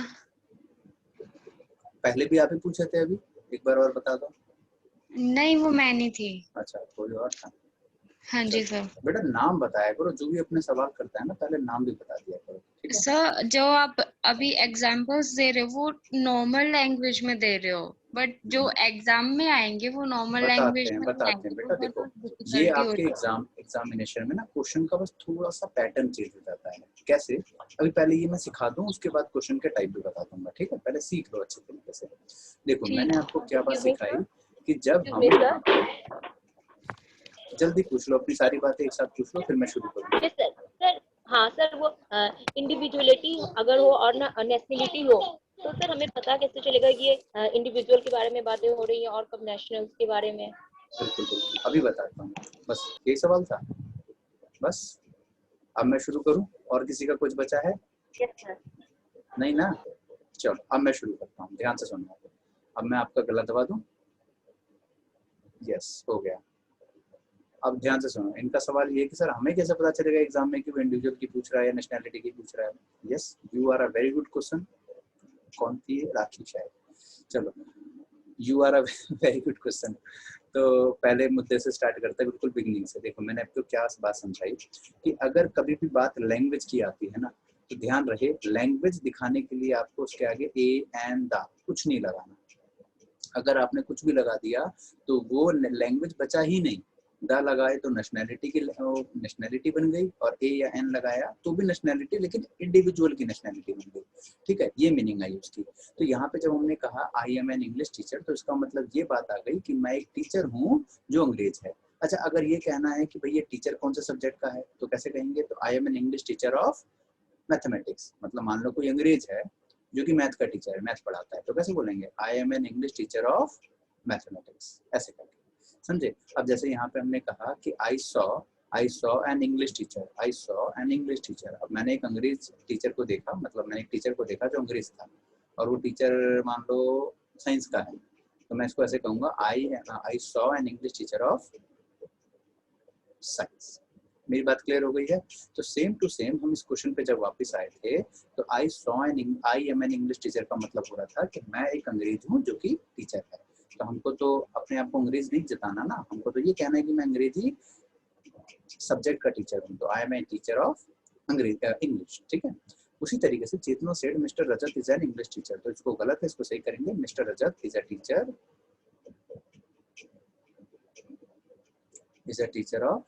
पहले भी आप ही पूछे थे, अभी एक बार और बता दो। नहीं, वो मैं नहीं थी। अच्छा, कोई और था? हाँ जी सर। बेटा नाम बताया करो, जो भी अपने सवाल करता है ना पहले नाम भी बता दिया करो, ठीक है? सर जो आप अभी एग्जाम्पल्स दे रहे हो वो नॉर्मल लैंग्वेज में दे रहे हो, बट जो एग्जाम में आएंगे वो नॉर्मल लैंग्वेज में नहीं बताते आएंगे, हैं वो बेटा। बहुत देखो ये डिफिकल्टी हो आपके एग्जामिनेशन में ना क्वेश्चन का बस थोड़ा सा पैटर्न चेंज हो जाता है। कैसे? अभी पहले ये मैं सिखा दूं, उसके बाद क्वेश्चन के टाइप भी बता दूंगा, ठीक है? पहले सीख लो अच्छे तरीके से। देखो ठीक मैंने है। आपको क्या बात सिखाई कि जब हम, जल्दी पूछ लो अपनी सारी बातें एक साथ पूछ लो, फिर मैं शुरू करूंगा। सर सर हाँ सर, वो इंडिविजुअलिटी अगर हो और ना नेशनलिटी हो तो सर हमें पता कैसे चलेगा कि ये इंडिविजुअल के बारे में बातें हो रही हैं और कब नेशनल्स के बारे में? बिल्कुल बिल्कुल, अभी बताता हूँ। बस यही सवाल था बस। अब मैं शुरू करूं? और किसी का कुछ बचा है? Yes sir. नहीं ना? चलो अब मैं शुरू करता हूँ, ध्यान से सुनना। अब मैं आपका गला दबा दूं। यस, हो गया। अब ध्यान से सुनो, इनका सवाल ये है कि सर हमें कैसे पता चलेगा एग्जाम में कि वो इंडिविजुअल की पूछ रहा है या नेशनैलिटी की पूछ रहा है? Yes, you are a very good question. कौन थी? राखी शायद। चलो, you are a very good question. तो पहले मुद्दे से स्टार्ट करते हैं, बिल्कुल बिगिनिंग से। देखो मैंने आपको क्या बात समझाई कि अगर कभी भी बात लैंग्वेज की आती है ना, तो ध्यान रहे लैंग्वेज दिखाने के लिए आपको उसके आगे ए एंड द कुछ नहीं लगाना। अगर आपने कुछ भी लगा दिया तो वो लैंग्वेज बचा ही नहीं। द लगाए तो नेशनैलिटी की नेशनैलिटी बन गई, और ए या एन लगाया तो भी नेशनैलिटी, लेकिन इंडिविजुअल की नेशनैलिटी बन गई। ठीक है, ये मीनिंग आई उसकी। तो यहाँ पे जब हमने कहा आई एम एन इंग्लिश टीचर, तो इसका मतलब ये बात आ गई कि मैं एक टीचर हूँ जो अंग्रेज है। अच्छा, अगर ये कहना है कि भाई ये टीचर कौन से सब्जेक्ट का है, तो कैसे कहेंगे? तो I am an English teacher of mathematics. मतलब मान लो कोई अंग्रेज है जो कि मैथ का टीचर है, मैथ पढ़ाता है, तो कैसे बोलेंगे? आई am an English teacher of mathematics, ऐसे करके। समझे? अब जैसे यहाँ पे हमने कहा कि I saw an English teacher, I saw an English teacher. अब मैंने एक अंग्रेज टीचर को देखा, मतलब मैंने एक टीचर को देखा जो अंग्रेज था, और वो टीचर मान लो साइंस का है, तो मैं इसको ऐसे कहूंगा I saw an English teacher of science. मेरी बात क्लियर हो गई है? तो सेम टू सेम हम इस क्वेश्चन पे जब वापस आए थे, तो I am an English teacher का मतलब हो रहा था कि मैं एक अंग्रेज हूँ जो कि टीचर है। तो हमको तो अपने आप को अंग्रेज नहीं जताना ना, हमको तो ये कहना है कि मैं अंग्रेजी सब्जेक्ट का टीचर हूँ, तो I am a teacher of English. ठीक है, उसी तरीके से Chetna said mister Rajat is an English teacher, तो इसको गलत है, इसको सही करेंगे। Mister Rajat is a teacher of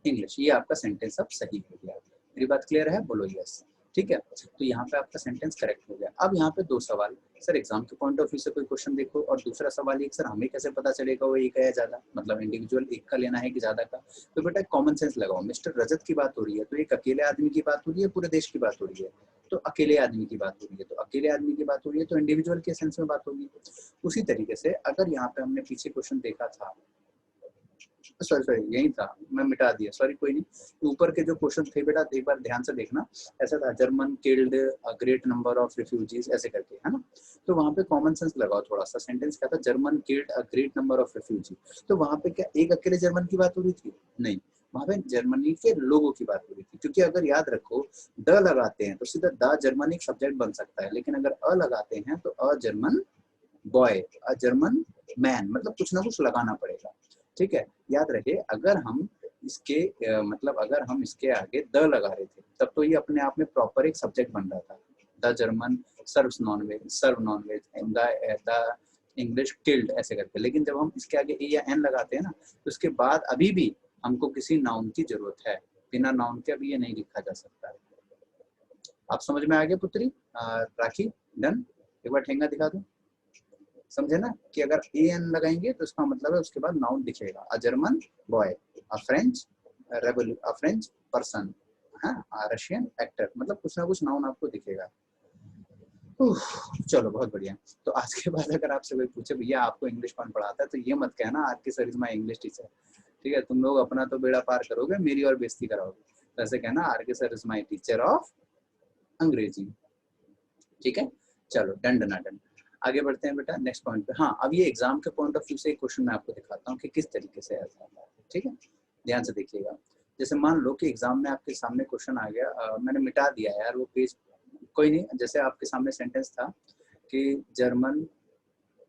English. ये आपका सेंटेंस अब सही हो गया। मेरी बात क्लियर है? बोलो यस। ठीक है, तो यहाँ पे आपका सेंटेंस करेक्ट हो गया। अब यहाँ पे दो सवाल, सर एग्जाम के पॉइंट ऑफ व्यू से कोई क्वेश्चन देखो, और दूसरा सवाल ये सर हमें कैसे पता चलेगा वो एक है या ज्यादा, मतलब इंडिविजुअल एक का लेना है कि ज्यादा का? तो बेटा कॉमन सेंस लगाओ। मिस्टर रजत की बात हो रही है, तो एक अकेले आदमी की बात हो रही है, पूरे देश की बात हो रही है? तो अकेले आदमी की बात हो रही है, तो अकेले आदमी की बात हो रही है, तो इंडिविजुअल के सेंस में बात होगी। उसी तरीके से अगर यहाँ पे हमने पीछे क्वेश्चन देखा था, सॉरी यही था, मैं मिटा दिया, सॉरी कोई नहीं। ऊपर के जो क्वेश्चन थे बेटा एक बार ध्यान से देखना। ऐसा था, German killed a great number of refugees, ऐसे करके, है ना? तो वहां पे कॉमन सेंस लगाओ थोड़ा सा। सेंटेंस क्या था? German killed a great number of refugee. तो वहां पे क्या एक अकेले जर्मन की बात हो रही थी? नहीं, वहां पे जर्मनी के लोगों की बात हो रही थी। क्योंकि अगर याद रखो, द लगाते हैं तो सीधा द जर्मन एक सब्जेक्ट बन सकता है, लेकिन अगर अ लगाते हैं तो a German boy, a German man, मतलब कुछ ना कुछ लगाना पड़ेगा। ठीक है, याद रहे अगर हम इसके मतलब अगर हम इसके आगे द लगा रहे थे, तब तो ये अपने आप में प्रॉपर एक सब्जेक्ट बन रहा था। The German serve non veg, the English killed, ऐसे करके। लेकिन जब हम इसके आगे ए या एन लगाते हैं ना, तो उसके बाद अभी भी हमको किसी नाउन की जरूरत है। बिना नाउन के अभी ये नहीं लिखा जा सकता है। आप समझ में आ गया पुत्री? राखी डन? एक बार ठेंगा दिखा दो। समझे ना कि अगर ए एन लगाएंगे तो इसका मतलब है उसके बाद नाउन दिखेगा। A German boy, a French a French person, Russian actor, मतलब कुछ ना कुछ नाउन आपको दिखेगा। चलो बहुत बढ़िया। तो आज के बाद अगर आपसे कोई पूछे भैया आपको इंग्लिश कौन पढ़ाता है, तो ये मत कहना आर के sir is my English teacher. ठीक है, तुम लोग अपना तो बेड़ा पार करोगे, मेरी और बेइज्जती कराओगे। तो ऐसे कहना आर के sir is my teacher of अंग्रेजी। ठीक है, चलो डन डना डन। आगे बढ़ते हैं बेटा नेक्स्ट पॉइंट पे। हाँ, अब ये एग्जाम के पॉइंट ऑफ व्यू से एक क्वेश्चन मैं आपको दिखाता हूँ कि किस तरीके से आता है। ठीक है, ध्यान से देखिएगा। जैसे मान लो कि एग्जाम में आपके सामने क्वेश्चन आ गया, मैंने मिटा दिया यार वो पेज, कोई नहीं। जैसे आपके सामने सेंटेंस था कि German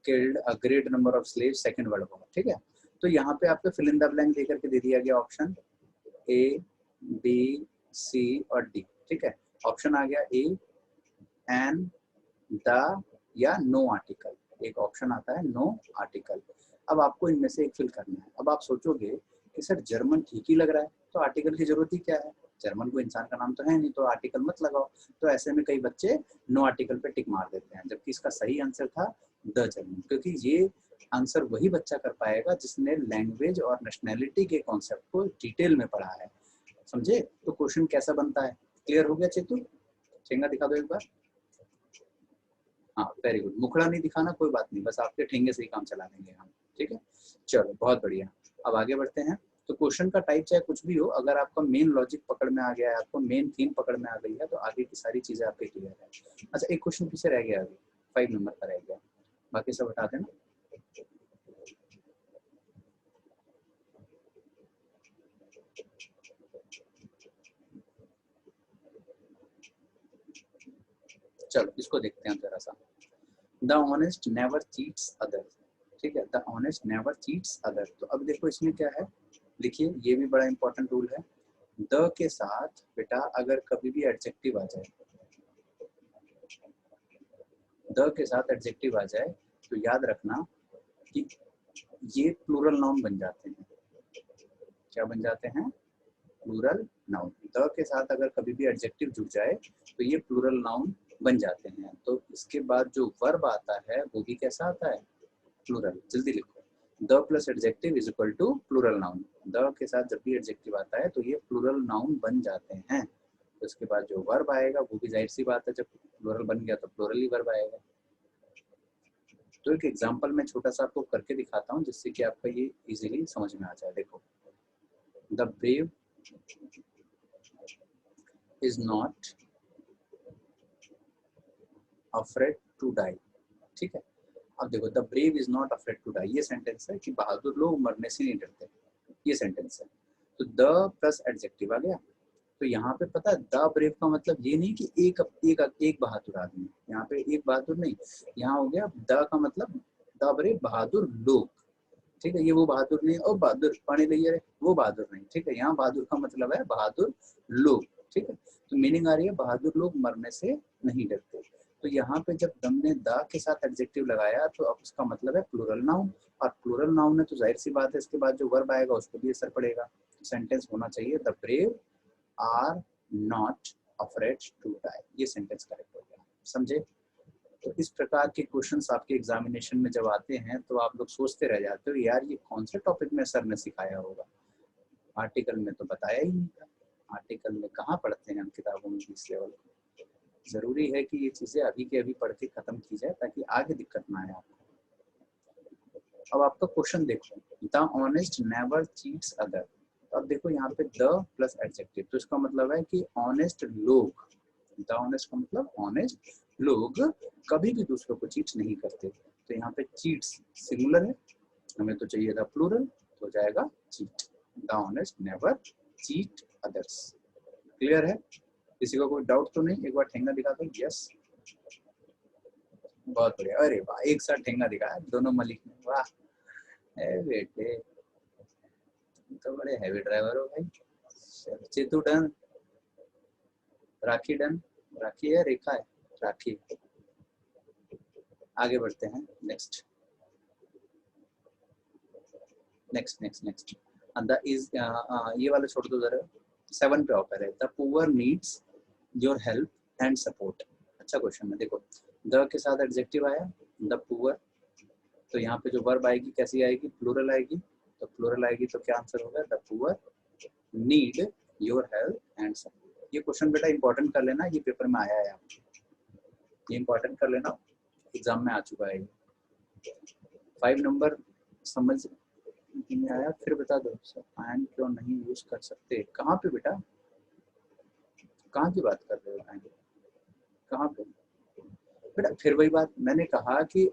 killed a great number of slave second world war. ठीक है, तो यहाँ पे आपको फिल इन द ब्लैंक दे करके दे दिया गया ऑप्शन ए बी सी और डी। ठीक है, ऑप्शन आ गया ए एन द या नो आर्टिकल। एक ऑप्शन आता है नो आर्टिकल। अब आपको इनमें से एक फिल करना है। अब आप सोचोगे कि सर जर्मन ठीक ही लग रहा है, तो आर्टिकल की जरूरत ही क्या है, जर्मन को इंसान का नाम तो है नहीं, तो आर्टिकल मत लगाओ। तो ऐसे में कई बच्चे नो आर्टिकल पे टिक मार देते हैं, जबकि इसका सही आंसर था द जर्मन, क्योंकि ये आंसर वही बच्चा कर पाएगा जिसने लैंग्वेज और नेशनैलिटी के कॉन्सेप्ट को डिटेल में पढ़ा है। समझे? तो क्वेश्चन कैसा बनता है, क्लियर हो गया चेतु? ठेंगा दिखा दो एक बार। हाँ वेरी गुड, मुखड़ा नहीं दिखाना, कोई बात नहीं, बस आपके ठेंगे से ही काम चला देंगे हम, ठीक है। चलो बहुत बढ़िया, अब आगे बढ़ते हैं। तो क्वेश्चन का टाइप चाहे कुछ भी हो, अगर आपका मेन लॉजिक पकड़ में आ गया है, आपको मेन थीम पकड़ में आ गई है, तो आगे की सारी चीजें आपके क्लियर है। अच्छा एक क्वेश्चन पीछे रह गया, अभी 5 नंबर का रह गया, बाकी सब हटा देना। चलो इसको देखते हैं जरा सा। The honest never cheats other, ठीक है, the honest never cheats other. तो अब देखो इसमें क्या है, देखिए ये भी बड़ा इंपॉर्टेंट रूल है। द के साथ बेटा अगर कभी भी एडजेक्टिव आ जाए, द के साथ एडजेक्टिव आ जाए, तो याद रखना कि ये प्लूरल नाउन बन जाते हैं। क्या बन जाते हैं? Plural noun. द के साथ अगर कभी भी एडजेक्टिव जुड़ जाए तो ये प्लूरल नाउन बन जाते हैं। तो इसके बाद जो वर्ब आता है वो भी कैसा आता है? प्लूरल। जल्दी लिखो, the plus adjective is equal to plural noun. The के साथ जब भी एडजेक्टिव आता है तो ये प्लूरल नाउन बन जाते हैं। तो इसके बाद जो वर्ब आएगा वो भी जाहिर सी बात है, जब प्लूरल बन गया तो प्लूरल ही वर्ब आएगा। तो एक एग्जांपल मैं छोटा सा आपको करके दिखाता हूँ जिससे कि आपका ये इजीली समझ में आ जाए। देखो, the brave is not afraid to die, ठीक है। अब देखो, the brave is not afraid to die, ये सेंटेंस है कि बहादुर लोग मरने से नहीं डरते, ये सेंटेंस है। तो द प्लस एडजेक्टिव आ गया। तो यहाँ पे पता है द ब्रेव का मतलब ये नहीं कि एक बहादुर आदमी, यहाँ पे एक बहादुर नहीं, यहाँ हो गया द का मतलब द ब्रेव बहादुर लोग, ठीक है। ये वो बहादुर नहीं और बहादुर पानी लइए वो बहादुर नहीं, ठीक है। यहाँ बहादुर का मतलब है बहादुर लोग, ठीक है। तो मीनिंग आ रही है बहादुर लोग मरने से नहीं डरते। तो यहाँ पे जब हमने द के साथ एडजेक्टिव लगाया तो अब उसका मतलब है प्लूरल नाउन, और प्लूरल नाउन है तो जाहिर सी बात है इसके बाद जो वर्ब आएगा उसको भी असर पड़ेगा। तो सेंटेंस होना चाहिए the brave are not afraid to die, ये सेंटेंस करेक्ट हो गया। समझे? तो इस प्रकार के क्वेश्चंस आपके एग्जामिनेशन में जब आते हैं तो आप लोग सोचते रह जाते हो यार ये कौन से टॉपिक में सर ने सिखाया होगा, आर्टिकल में तो बताया ही नहीं था। आर्टिकल में कहाँ पढ़ते हैं हम किताबों में इस लेवल को। जरूरी है कि ये चीजें अभी के अभी पढ़ के खत्म की जाए ताकि आगे दिक्कत ना आए आपको। अब आपका क्वेश्चन देखो, the honest never cheats other. तो अब देखो यहाँ पे द प्लस एडजेक्टिव, तो इसका मतलब है कि ऑनेस्ट लोग, द ऑनेस्ट का मतलब ऑनेस्ट लोग कभी भी दूसरों को चीट नहीं करते। तो यहाँ पे चीट्स सिंगुलर है, हमें तो चाहिए था प्लूरल, तो हो जाएगा cheat. The honest never cheat others. Clear है? किसी को कोई डाउट तो नहीं? एक बार ठेंगा दिखा दो। यस, बहुत बढ़िया, अरे वाह, एक साथ ठेंगा दिखाया दोनों मलिक ने, वाह बेटे, तो बड़े हैवी ड्राइवर हो भाई। चेतु डन, राखी डन, राखी है रेखा है, राखी। आगे बढ़ते हैं, next next next next the is, ये वाला छोड़ दो जरा, 7 पे ऑफर है। The poor needs your help and support. अच्छा क्वेश्चन है, देखो द के साथ एडजेक्टिव आया द पुअर, तो यहाँ पे जो वर्ब आएगी कैसी आएगी? प्लूरल आएगी। तो प्लूरल आएगी तो क्या आंसर होगा? The poor need your help and support. ये क्वेश्चन बेटा इंपॉर्टेंट कर लेना, ये पेपर में आया है आपको, ये इंपॉर्टेंट कर लेना, एग्जाम में आ चुका है। 5 नंबर समझ में आया? फिर बता दो सर एंड क्यों नहीं यूज कर सकते? कहाँ पे बेटा, कहाँ की बात कर रहे हो? एंड कहाँ पे बेटा? फिर वही बात मैंने कहा कि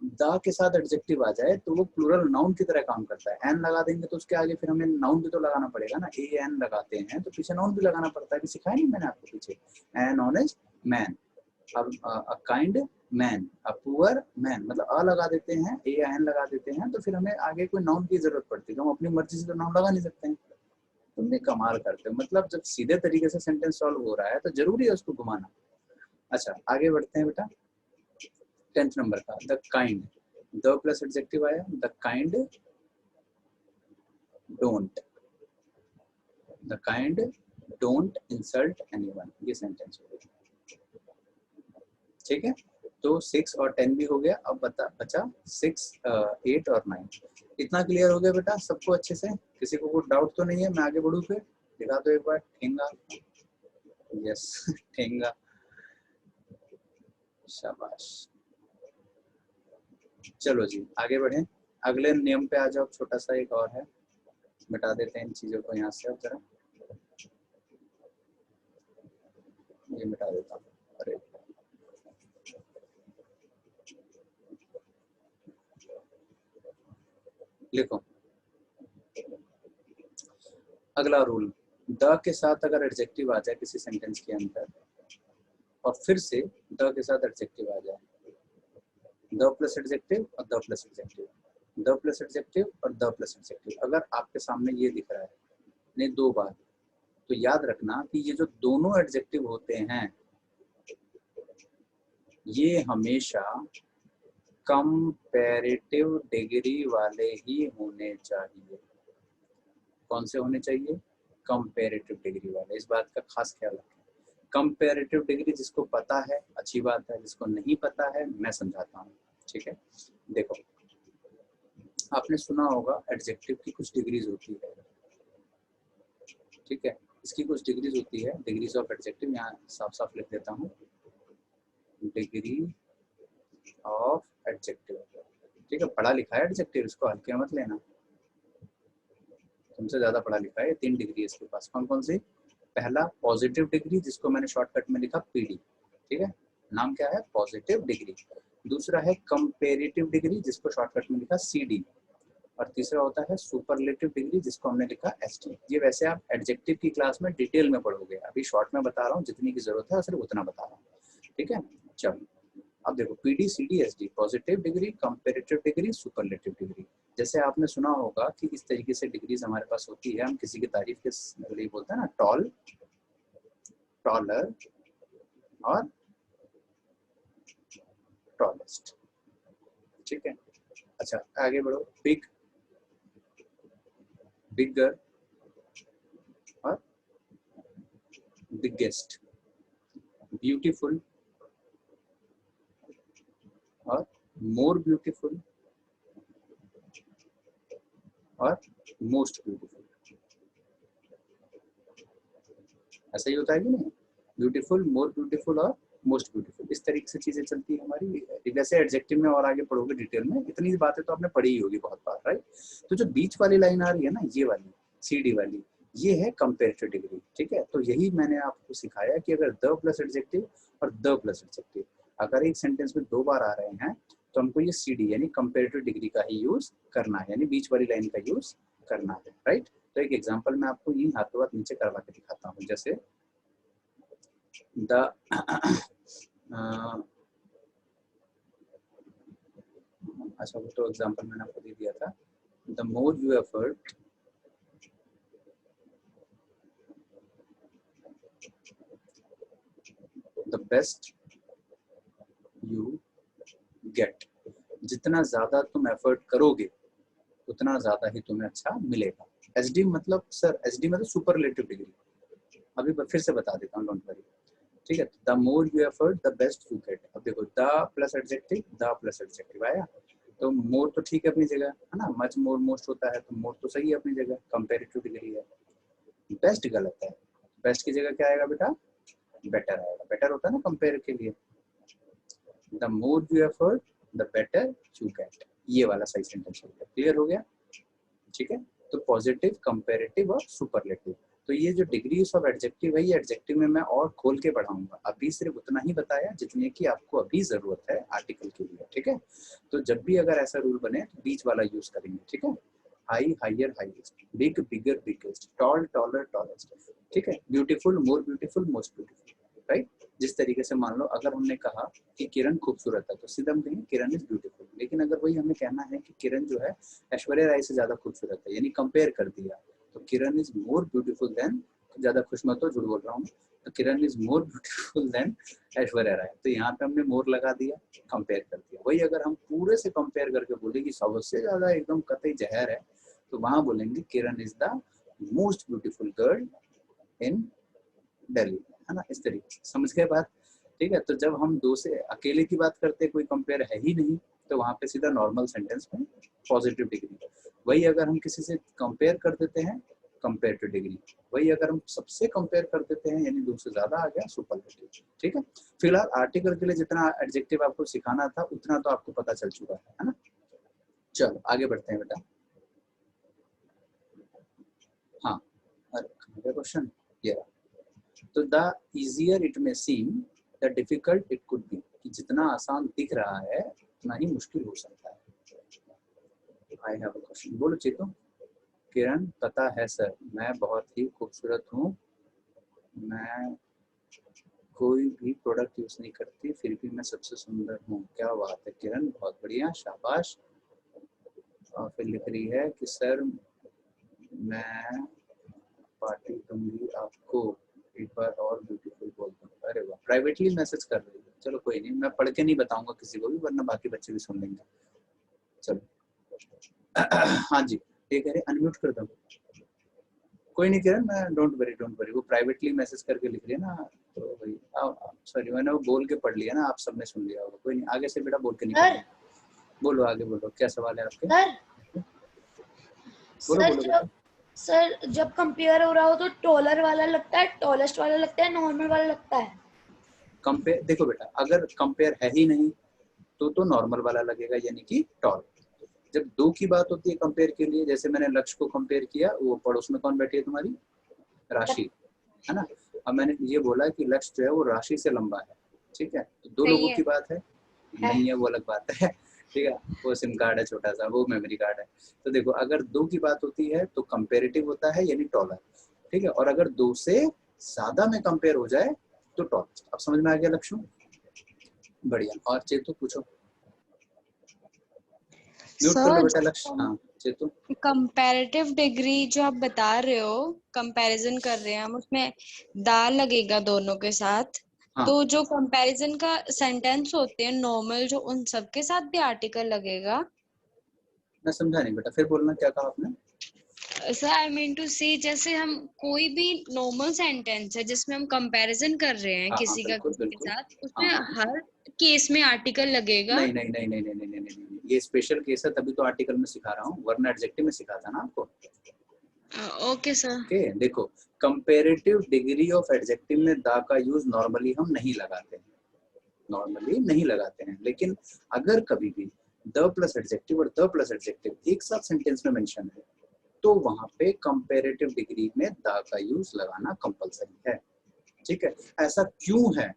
द के साथ एडजेक्टिव आ जाए तो वो प्लूरल नाउन की तरह काम करता है। एन लगा देंगे तो उसके आगे फिर हमें नाउन भी तो लगाना पड़ेगा ना, ए एन लगाते हैं तो पीछे नाउन भी लगाना पड़ता है। कि सिखाया नहीं मैंने आपको पीछे? एन ऑनेस्ट मैन, अब a kind man, a poor man, मतलब अ लगा देते हैं, ए एन लगा देते हैं, तो फिर हमें आगे कोई नाउन की जरूरत पड़ती है। तो हम अपनी मर्जी से तो नाउन लगा नहीं सकते हैं। तुम भी कमाल करते हो, मतलब जब सीधे तरीके से सेंटेंस सॉल्व हो रहा है तो जरूरी है उसको घुमाना। अच्छा आगे बढ़ते हैं बेटा, 10th नंबर का the kind, the plus adjective आया, the kind don't, the kind don't insult anyone, ये सेंटेंस हो गया। ठीक है, तो 6 और 10 भी हो गया। अब बचा 6, 8 और 9। इतना क्लियर हो गया बेटा सबको अच्छे से? किसी को कोई डाउट तो नहीं है? मैं आगे बढ़ूं फिर? दिखा दो एक बार ठेंगा। यस ठेंगा, शाबाश। चलो जी आगे बढ़े, अगले नियम पे आ जाओ। छोटा सा एक और है, मिटा देते हैं इन चीजों को यहाँ से। अब जरा ये मिटा देता हूँ। अरे लिखो अगला रूल, द के साथ अगर एडजेक्टिव आ जाए किसी सेंटेंस के अंदर और फिर से द के साथ एडजेक्टिव आ जाए, द प्लस एडजेक्टिव और the plus adjective, the plus adjective और द प्लस एडजेक्टिव, अगर आपके सामने ये दिख रहा है नहीं 2 बार, तो याद रखना कि ये जो दोनों एडजेक्टिव होते हैं ये हमेशा कंपैरेटिव डिग्री वाले ही होने चाहिए। कौन से होने चाहिए? कंपैरेटिव डिग्री वाले। इस बात का खास ख्याल रखें। कंपैरेटिव डिग्री जिसको पता है अच्छी बात है, जिसको नहीं पता है मैं समझाता हूँ। ठीक है, देखो आपने सुना होगा एडजेक्टिव की कुछ डिग्रीज होती है। ठीक है, इसकी कुछ डिग्रीज होती है, डिग्रीज ऑफ एडजेक्टिव। यहाँ साफ साफ लिख देता हूँ, डिग्री ऑफ एडजेक्टिव। ठीक है, पढ़ा लिखा है एडजेक्टिव, इसको हल्के मत लेना, तुमसे ज्यादा पढ़ा लिखा है। 3 डिग्री इसके पास। कौन कौन सी? पहला पॉजिटिव डिग्री, जिसको मैंने शॉर्टकट में लिखा पीडी। ठीक है, नाम क्या है? Positive degree. दूसरा है कंपैरेटिव डिग्री, जिसको शॉर्टकट में लिखा सीडी। और तीसरा होता है सुपरलेटिव डिग्री, जिसको हमने लिखा एसटी। ये वैसे आप एडजेक्टिव की क्लास में डिटेल में पढ़ोगे, अभी शॉर्ट में बता रहा हूँ, जितनी की जरूरत है सिर्फ उतना बता रहा हूँ। ठीक है, चलो अब देखो PD CD SD, positive degree, comparative degree, superlative degree. जैसे आपने सुना होगा कि इस तरीके से डिग्रीज हमारे पास होती है। हम किसी की तारीफ के लिए बोलते हैं ना, टॉल, टॉलर और टॉलेस्ट। ठीक है, अच्छा आगे बढ़ो, बिग, बिगर और बिगेस्ट, ब्यूटीफुल और मोर ब्यूटीफुल और मोस्ट ब्यूटीफुल। ऐसा ही होता है कि नहीं? ब्यूटीफुल, मोर ब्यूटीफुल और मोस्ट ब्यूटीफुल, इस तरीके से चीजें चलती है हमारी। वैसे एडजेक्टिव में और आगे पढ़ोगे डिटेल में, इतनी बातें तो आपने पढ़ी ही होगी बहुत बार, राइट? तो जो बीच वाली लाइन आ रही है ना, ये वाली सीडी वाली, ये है कंपैरेटिव डिग्री। ठीक है, तो यही मैंने आपको सिखाया कि अगर द प्लस एडजेक्टिव और द प्लस एडजेक्टिव अगर एक सेंटेंस में 2 बार आ रहे हैं तो हमको ये सीडी यानी कंपैरेटिव डिग्री का ही यूज करना है, यानी बीच वाली लाइन का यूज करना है, राइट? तो एक एग्जांपल मैं आपको यही हाथों हाथ नीचे करवा के दिखाता हूँ। जैसे द अच्छा वो तो एग्जांपल मैंने आपको दे दिया था। The more you effort the best you get, जितना ज्यादा तुम एफर्ट करोगे उतना ज्यादा ही तुम्हें अच्छा मिलेगा। एसडी मतलब सर, एसडी मतलब सुपरलेटिव डिग्री, अभी फिर से बता देता हूँ, डोंट वरी। ठीक है, the more you effort the best you get. अब देखो the plus adjective, the plus adjective आया, तो मोर तो ठीक है अपनी जगह, है ना, मच मोर मोस्ट होता है, तो मोर तो सही है अपनी जगह, कंपैरेटिव डिग्री है। बेस्ट गलत है, बेस्ट की जगह क्या आएगा बेटा? बेटर आएगा। बेटर होता है ना कंपेयर के लिए। The more you effort the better you get, ये वाला सही सेंटेंस हो गया। क्लियर हो गया? ठीक है, तो पॉजिटिव, कंपैरेटिव और सुपरलेटिव। तो ये जो डिग्रीज ऑफ एडजेक्टिव है, ये एडजेक्टिव में मैं और खोल के पढ़ाऊंगा, अभी सिर्फ उतना ही बताया जितने की आपको अभी जरूरत है आर्टिकल के लिए। ठीक है, तो जब भी अगर ऐसा रूल बने तो बीच वाला यूज करेंगे। ठीक है, high, higher, highest, big, bigger, biggest, toll, taller, tallest. ठीक है, beautiful, more beautiful, most beautiful, right? जिस तरीके से मान लो अगर हमने कहा कि किरण खूबसूरत है तो सीधा हम कहेंगे किरण इज ब्यूटीफुल। लेकिन अगर वही हमें कहना है कि किरण जो है ऐश्वर्या राय से ज्यादा खूबसूरत है, यानी कंपेयर कर दिया, तो Kiran is more beautiful than, ज्यादा खुश मत हो, झूठ बोल रहा हूँ, तो Kiran is more beautiful than Aishwarya Rai, तो यहाँ पे हमने मोर लगा दिया, कंपेयर कर दिया। वही अगर हम पूरे से कंपेयर करके बोले कि सबसे ज्यादा एकदम कतई जहर है, तो वहां बोलेंगे Kiran is the most beautiful girl in Delhi, है ना। इस तरीके से समझ गए बात, ठीक है। तो जब हम दो से अकेले की बात करते हैं, कोई कंपेयर है ही नहीं, तो वहां पे सीधा नॉर्मल सेंटेंस में पॉजिटिव डिग्री। वही अगर हम किसी से कंपेयर कर देते हैं, कंपेयर टू डिग्री। वही अगर हम सबसे कंपेयर कर देते हैं, यानी दो से ज्यादा आ गया, सुपरलेटिव, ठीक है। फिलहाल आर्टिकल के लिए जितना एडजेक्टिव आपको सिखाना था उतना तो आपको पता चल चुका है ना। चलो आगे बढ़ते हैं बेटा। हाँ, क्वेश्चन ये, तो the easier it may seem the difficult it could be, कि जितना आसान दिख रहा है उतना ही मुश्किल हो सकता है। आई हैव अ क्वेश्चन, बोलो चेतो। किरण, पता है सर, मैं बहुत ही खूबसूरत हूँ, मैं कोई भी प्रोडक्ट यूज नहीं करती, फिर भी मैं सबसे सुंदर हूँ। क्या बात है किरण, बहुत बढ़िया, शाबाश। और फिर लिख रही है कि सर मैं पार्टी दूंगी आपको, एक बार और ब्यूटीफुल बोल दूँ। अरे वाह, प्राइवेटली मैसेज कर रही है। चलो कोई नहीं, मैं पढ़ के नहीं बताऊंगा किसी को भी, वरना बाकी बच्चे भी सुन लेंगे। चलो हाँ जी, ये कह रहे अनम्यूट कर दो। कोई नहीं किरण, मैं डोंट वरी, वो प्राइवेटली मैसेज करके लिख रही है ना, तो भाई सॉरी, मैंने वो बोल के पढ़ लिया ना, आप सबने सुन लिया होगा। कोई नहीं, आगे से बेटा बोल के नहीं पढ़ना। बोलो आगे, बोलो क्या सवाल है आपके। बोलो बोलो बेटा। सर जब कंपेयर हो रहा हो तो टॉलर वाला लगता है, टॉलेस्ट वाला लगता है, नॉर्मल वाला लगता है। कंपेयर देखो बेटा, अगर कंपेयर है ही नहीं तो नॉर्मल वाला लगेगा, यानी कि टॉल। जब दो की बात होती है कंपेयर के लिए, जैसे मैंने लक्ष्य को कंपेयर किया, वो पड़ोस में कौन बैठी है तुम्हारी, राशि, है ना। अब मैंने ये बोला कि लक्ष्य जो है वो राशि से लंबा है, ठीक है। तो दो लोगों की बात है, नहीं है वो अलग बात है, ठीक है। वो सिम कार्ड है छोटा सा, वो मेमोरी कार्ड है। तो देखो, अगर दो की बात होती है तो कंपेरेटिव होता है, यानी टॉलर, ठीक है। और अगर दो से ज्यादा में कंपेयर हो जाए तो टॉल। अब समझ में आ गया लक्ष्य, बढ़िया। और चेतु पूछो, म्यूट कर लो बेटा लक्ष्य। हाँ चेतु। कंपैरेटिव डिग्री जो आप बता रहे हो, कंपैरिजन कर रहे हैं हम, उसमें दा लगेगा दोनों के साथ। हाँ। तो जो कंपैरिजन का सेंटेंस होते हैं नॉर्मल, जो उन सब के साथ भी आर्टिकल लगेगा। मैं समझा नहीं बेटा, फिर बोलना, क्या कहा आपने। सर आई मीन टू से, जैसे हम कोई भी नॉर्मल सेंटेंस है जिसमें हम कंपैरिजन कर रहे हैं किसी का किसी के साथ, उसमें हर केस में आर्टिकल लगेगा। नहीं नहीं नहीं नहीं नहीं नहीं नहीं नहीं, ये स्पेशल केस है, तभी तो आर्टिकल में सिखा रहा हूँ, वरना एडजेक्टिव में सिखा था ना आपको। Okay sir. ओके, देखो कंपैरेटिव डिग्री ऑफ एडजेक्टिव में दा का यूज नॉर्मली हम नहीं लगाते हैं, नॉर्मली नहीं लगाते हैं। लेकिन अगर कभी भी द प्लस एडजेक्टिव और द प्लस एडजेक्टिव एक साथ सेंटेंस में मेंशन है, तो वहां पे कंपैरेटिव डिग्री में दा का यूज लगाना कंपलसरी है, ठीक है। ऐसा क्यों है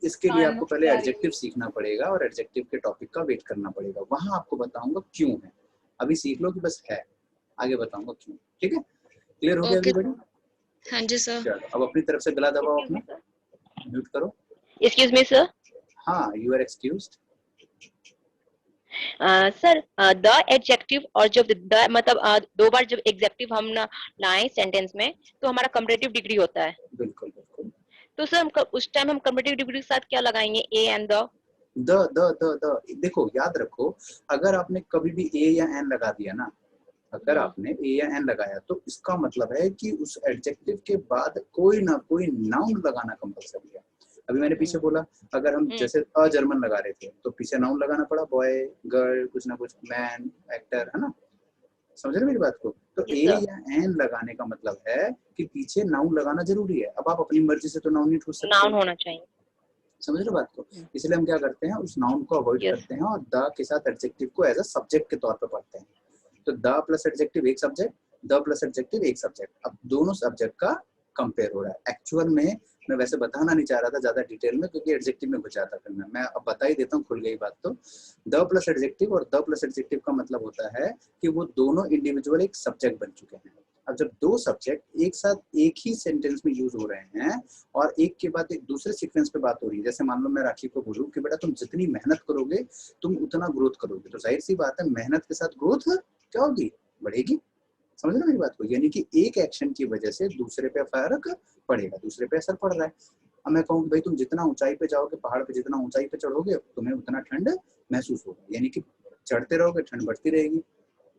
इसके लिए आपको पहले एडजेक्टिव सीखना पड़ेगा और एडजेक्टिव के टॉपिक का वेट करना पड़ेगा, वहां आपको बताऊंगा क्यों है। अभी सीख लो कि बस है, आगे बताऊंगा क्यों, ठीक है। क्लियर हो गया अभी बड़ी। हाँ जी सर। चलो अब अपनी तरफ से गला दबाओ अपना, म्यूट करो। Excuse me sir. हाँ, you are excused. Sir the adjective और जब द मतलब दो बार जब एडजेक्टिव हम ना लाएं सेंटेंस में, तो हमारा कंपैरेटिव डिग्री होता है। बिल्कुल बिल्कुल। तो सर हम उस टाइम हम कंपैरेटिव डिग्री के साथ क्या लगाएंगे, ए एंड द देखो याद रखो, अगर आपने कभी भी ए या एन लगा दिया ना, अगर आपने ए या एन लगाया, तो इसका मतलब है कि उस एडजेक्टिव के बाद कोई ना कोई नाउन लगाना कंपलसरी है। अभी मैंने पीछे बोला, अगर हम जैसे अ जर्मन लगा रहे थे, तो पीछे नाउन लगाना पड़ा, बॉय, गर्ल, कुछ ना कुछ, मैन, एक्टर, है ना। समझ रहे मेरी बात को। तो ए या एन लगाने का मतलब है कि पीछे नाउन लगाना जरूरी है। अब आप अपनी मर्जी से तो नाउन नहीं ठूस सकते, नाउन होना चाहिए। समझ रहे बात को। इसलिए हम क्या करते हैं, उस नाउन को अवॉइड करते हैं और द के साथ एडजेक्टिव को एज अ सब्जेक्ट के तौर पे पढ़ते हैं। तो द प्लस एडजेक्टिव एक सब्जेक्ट, द प्लस एडजेक्टिव एक सब्जेक्ट। अब दोनों सब्जेक्ट का कंपेयर हो रहा है। एक्चुअल में मैं वैसे बताना नहीं चाह रहा था ज्यादा डिटेल में, क्योंकि एडजेक्टिव में घुस जाता फिर मैं अब बता ही देता हूँ, खुल गई बात। तो द प्लस एडजेक्टिव और द प्लस एडजेक्टिव का मतलब होता है कि वो दोनों इंडिविजुअल एक सब्जेक्ट बन चुके हैं। अब जब दो सब्जेक्ट एक साथ एक ही सेंटेंस में यूज हो रहे हैं और एक के बाद एक दूसरे सीक्वेंस पे बात हो रही है, जैसे मान लो मैं राखी को बोलूं कि बेटा तुम जितनी मेहनत करोगे तुम उतना ग्रोथ करोगे, तो जाहिर सी बात है मेहनत के साथ ग्रोथ क्या होगी, बढ़ेगी, समझ रहे मेरी बात को? यानी कि एक एक्शन की वजह से दूसरे पे फर्क पड़ेगा, दूसरे पे असर पड़ रहा है। अब मैं कहूँ भाई तुम जितना ऊंचाई पे जाओगे, पहाड़ पे जितना ऊंचाई पे चढ़ोगे, तुम्हें उतना ठंड महसूस होगा, यानी कि चढ़ते रहोगे ठंड बढ़ती रहेगी,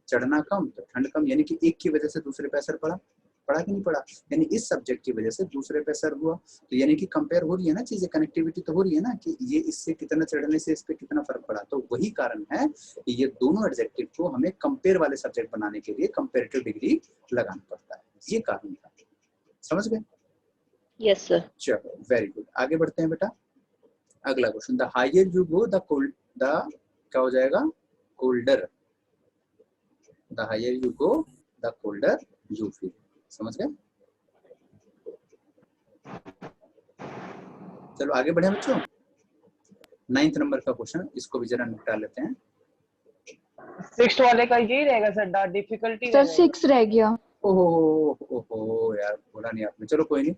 चढ़ना कम तो ठंड कम, यानी कि एक की वजह से दूसरे पे असर पड़ा कि नहीं पड़ा? यानी इस सब्जेक्ट की वजह से दूसरे पे असर हुआ, तो यानी कि कंपेयर हो रही है ना चीजें, कनेक्टिविटी तो हो रही है ना कि ये इससे कितना चढ़ने से इस पे कितना फर्क पड़ा। तो वही कारण है कि ये दोनों एडजेक्टिव को हमें कंपेयर वाले सब्जेक्ट बनाने के लिए कंपेरेटिव डिग्री लगाना पड़ता है, ये कारण था। समझ गए? Yes sir. चलो वेरी गुड, आगे बढ़ते हैं बेटा। अगला question, the higher you go the cold, the क्या हो जाएगा? Colder. The higher you go the colder you feel. समझ गए? चलो आगे बढ़े बच्चों। 9th नंबर का क्वेश्चन, इसको भी जरा निपटा लेते हैं। 6 वाले का यही रहेगा सर, द डिफिकल्टी सर 6 रह गया। ओहो यार, बोला नहीं आपने। चलो कोई नहीं,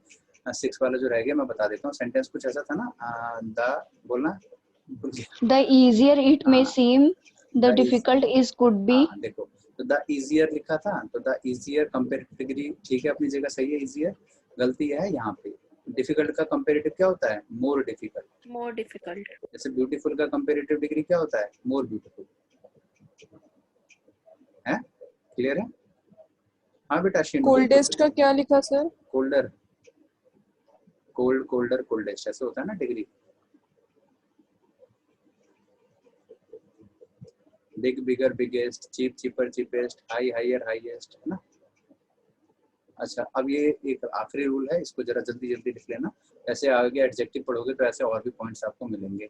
6 वाला जो रह गया मैं बता देता हूँ। सेंटेंस कुछ ऐसा था ना, द बोलना, the easier it may seem, the difficult is could be. देखो तो द इजियर लिखा था, तो द इजियर कंपेरेटिव डिग्री ठीक है, अपनी जगह सही है। इजियर गलती है यहाँ पे। डिफिकल्ट का कंपेरेटिव क्या होता है? More difficult. More difficult. जैसे ब्यूटीफुल का कंपेरेटिव डिग्री क्या होता है? More beautiful. है क्लियर है? हाँ बेटा। कोल्डेस्ट का क्या लिखा sir? Colder, cold, colder, coldest, ऐसे होता है ना degree. Big, bigger, biggest, cheap, cheaper, cheapest, high, higher, highest, है ना। अच्छा, अब ये एक आखिरी रूल है, इसको जरा जल्दी जल्दी लिख लेना। ऐसे आगे एडजेक्टिव पढ़ोगे तो ऐसे और भी पॉइंट्स आपको मिलेंगे।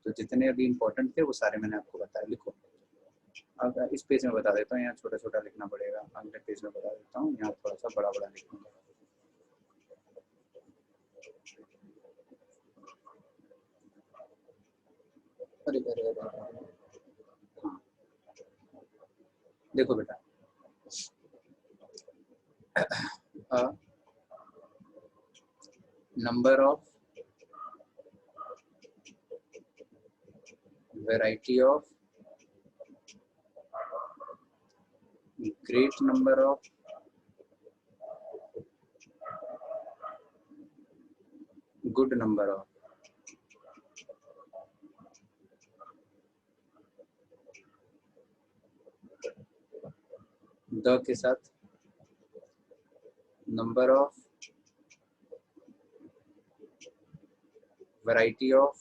तो जितने अभी इंपॉर्टेंट थे वो सारे मैंने आपको बताया। लिखो। अब इस पेज में बता देता हूँ, यहाँ छोटा छोटा लिखना पड़ेगा। अगले पेज में बता देता हूँ, यहाँ थोड़ा सा बड़ा बड़ा लिखूंगा। अरे अरे अरे, हाँ देखो बेटा, number of variety of great number of good number of the के साथ number of variety of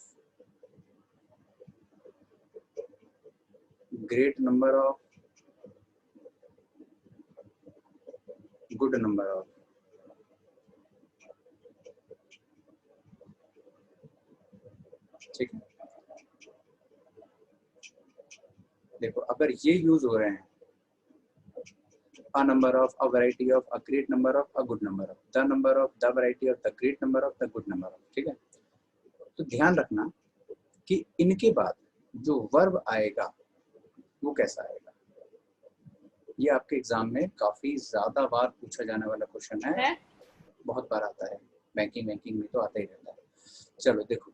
great number of good number of। ठीक है, देखो अगर ये यूज हो रहे हैं, a number of, a variety of, a great number of, a good number of, the number of, the variety of, the great number of, the good number of। ठीक है, तो ध्यान रखना कि इनके बाद जो वर्ब आएगा वो कैसा आएगा। ये आपके एग्जाम में काफी ज्यादा बार पूछा जाने वाला क्वेश्चन है, बहुत बार आता है। बैंकिंग में तो आता ही रहता है। चलो देखो,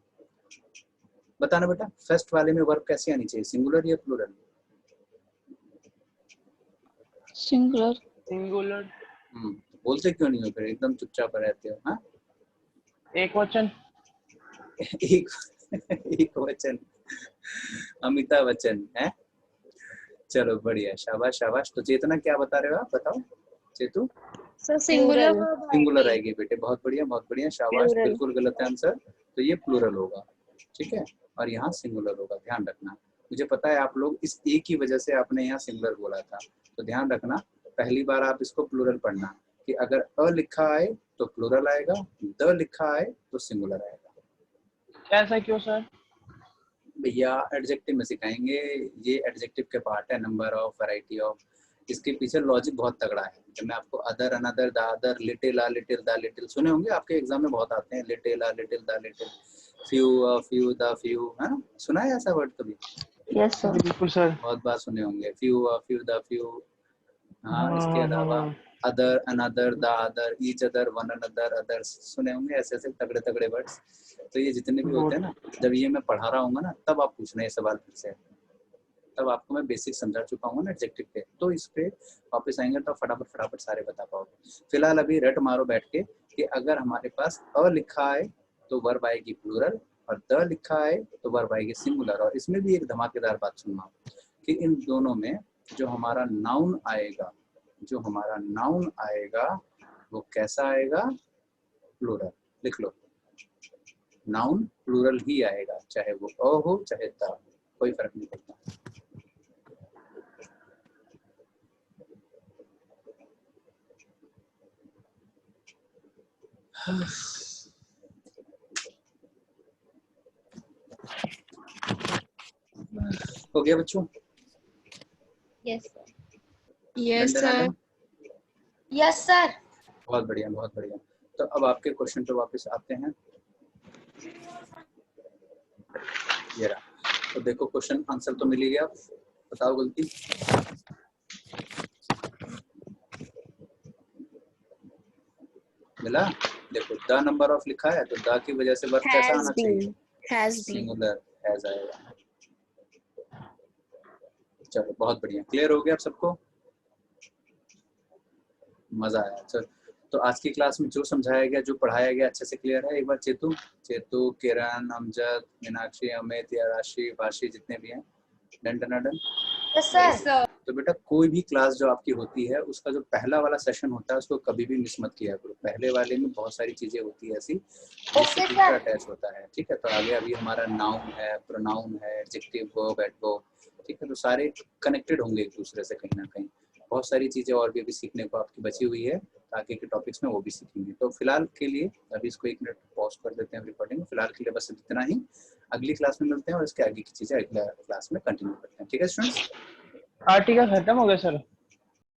बताना बेटा, फर्स्ट वाले में वर्ब कैसे आनी चाहिए, सिंगुलर या प्लूरल? सिंगुलर। सिंगुलर। बोलते क्यों नहीं हो फिर, एकदम चुपचाप रहते हो? हाँ, एक वचन। एक वचन, अमिताभ बच्चन है। चलो बढ़िया, शाबाश शाबाश। तो चेतना क्या बता रहे हो आप, बताओ चेतु। सर सिंगुलर सिंगुलर आएगी बेटे, बहुत बढ़िया बहुत बढ़िया, शाबाश। बिल्कुल गलत है आंसर, तो ये प्लूरल होगा। ठीक है, और यहाँ सिंगुलर होगा, ध्यान रखना। मुझे पता है आप लोग इस एक की वजह से आपने यहाँ सिंगुलर बोला था, तो ध्यान रखना पहली बार आप इसको प्लूरल पढ़ना कि अगर अ लिखा आए तो प्लूरल आएगा, द लिखा आए तो सिंगुलर आएगा। ऐसा क्यों सर? भैया एडजेक्टिव में सिखाएंगे, ये एडजेक्टिव के पार्ट है, नंबर ऑफ, वैरायटी ऑफ। इसके पीछे लॉजिक बहुत तगड़ा है। जब मैं आपको other, another, the other, little, a little, the little सुने होंगे, आपके एग्जाम में बहुत आते हैं। Little, a little, the little, few, few, the few, है ना? सुना है ऐसा वर्ड कभी? Yes sir. बिल्कुल सर। बहुत बार सुने होंगे, फ्यू, फ्यू, द फ्यू। हाँ, इसके अलावा other, another, the other, each other, one another, others सुने होंगे, ऐसे ऐसे तगड़े तगड़े वर्ड्स। तो ये जितने भी होते हैं ना, जब ये मैं पढ़ा रहा हूँ ना, तब आप पूछना ये सवाल फिर से, तब आपको मैं बेसिक समझा चुका हूँ ना एडजेक्टिव के, तो इस पे वापस आएंगे तो फटाफट सारे बता पाओगे। फिलहाल अभी रट मारो बैठ के कि अगर हमारे पास अ लिखा है तो वर्ब आएगी प्लूरल, और द लिखा है तो वर्ब आएगी सिंगुलर। और इसमें भी एक धमाकेदार बात सुनना कि इन दोनों में जो हमारा नाउन आएगा वो कैसा आएगा, प्लूरल। लिख लो, नाउन प्लूरल ही आएगा, चाहे वो अ हो चाहे द, कोई फर्क नहीं पड़ता। हो गया बच्चों? Yes yes done sir. Done? Yes sir. बहुत बढ़िया बहुत बढ़िया। तो अब आपके क्वेश्चन पे वापस आते हैं। ये रहा, तो देखो क्वेश्चन आंसर तो मिल ही गया, बताओ गलती। मिला? देखो द नंबर ऑफ लिखा है तो द की वजह से वर्ब कैसा आना चाहिए, सिंगुलर हैज आएगा। चलो बहुत बढ़िया, क्लियर हो गया आप सबको? मजा आया। चलो तो आज की क्लास में जो समझाया गया, जो पढ़ाया गया, अच्छे से क्लियर है? एक बार चेतु, किरण, अमजद, मीनाक्षी, अमित, याराशी, भाषी, जितने भी हैं, done done done? Yes sir. तो बेटा कोई भी क्लास जो आपकी होती है उसका जो पहला वाला सेशन होता है उसको कभी भी मिस मत किया करो। पहले वाले में बहुत सारी चीजें होती है ऐसी जिससे टीचर अटैच होता है, ठीक है? तो आगे अभी हमारा नाउन है, प्रोनाउन है, एडजेक्टिव, वर्ब, एडवर्ब, ठीक है? तो सारे कनेक्टेड होंगे एक दूसरे से कहीं ना कहीं। बहुत सारी चीजें और भी अभी सीखने को आपकी बची हुई है, आगे के टॉपिक्स में वो भी सीखेंगे। तो फिलहाल के लिए अभी इसको 1 मिनट पॉज कर देते हैं रिकॉर्डिंग। फिलहाल के लिए बस इतना ही, अगली क्लास में मिलते हैं और इसके आगे की चीजें अगला क्लास में कंटिन्यू करते हैं, ठीक है स्टूडेंट्स? आर्टिकल खत्म हो गया सर।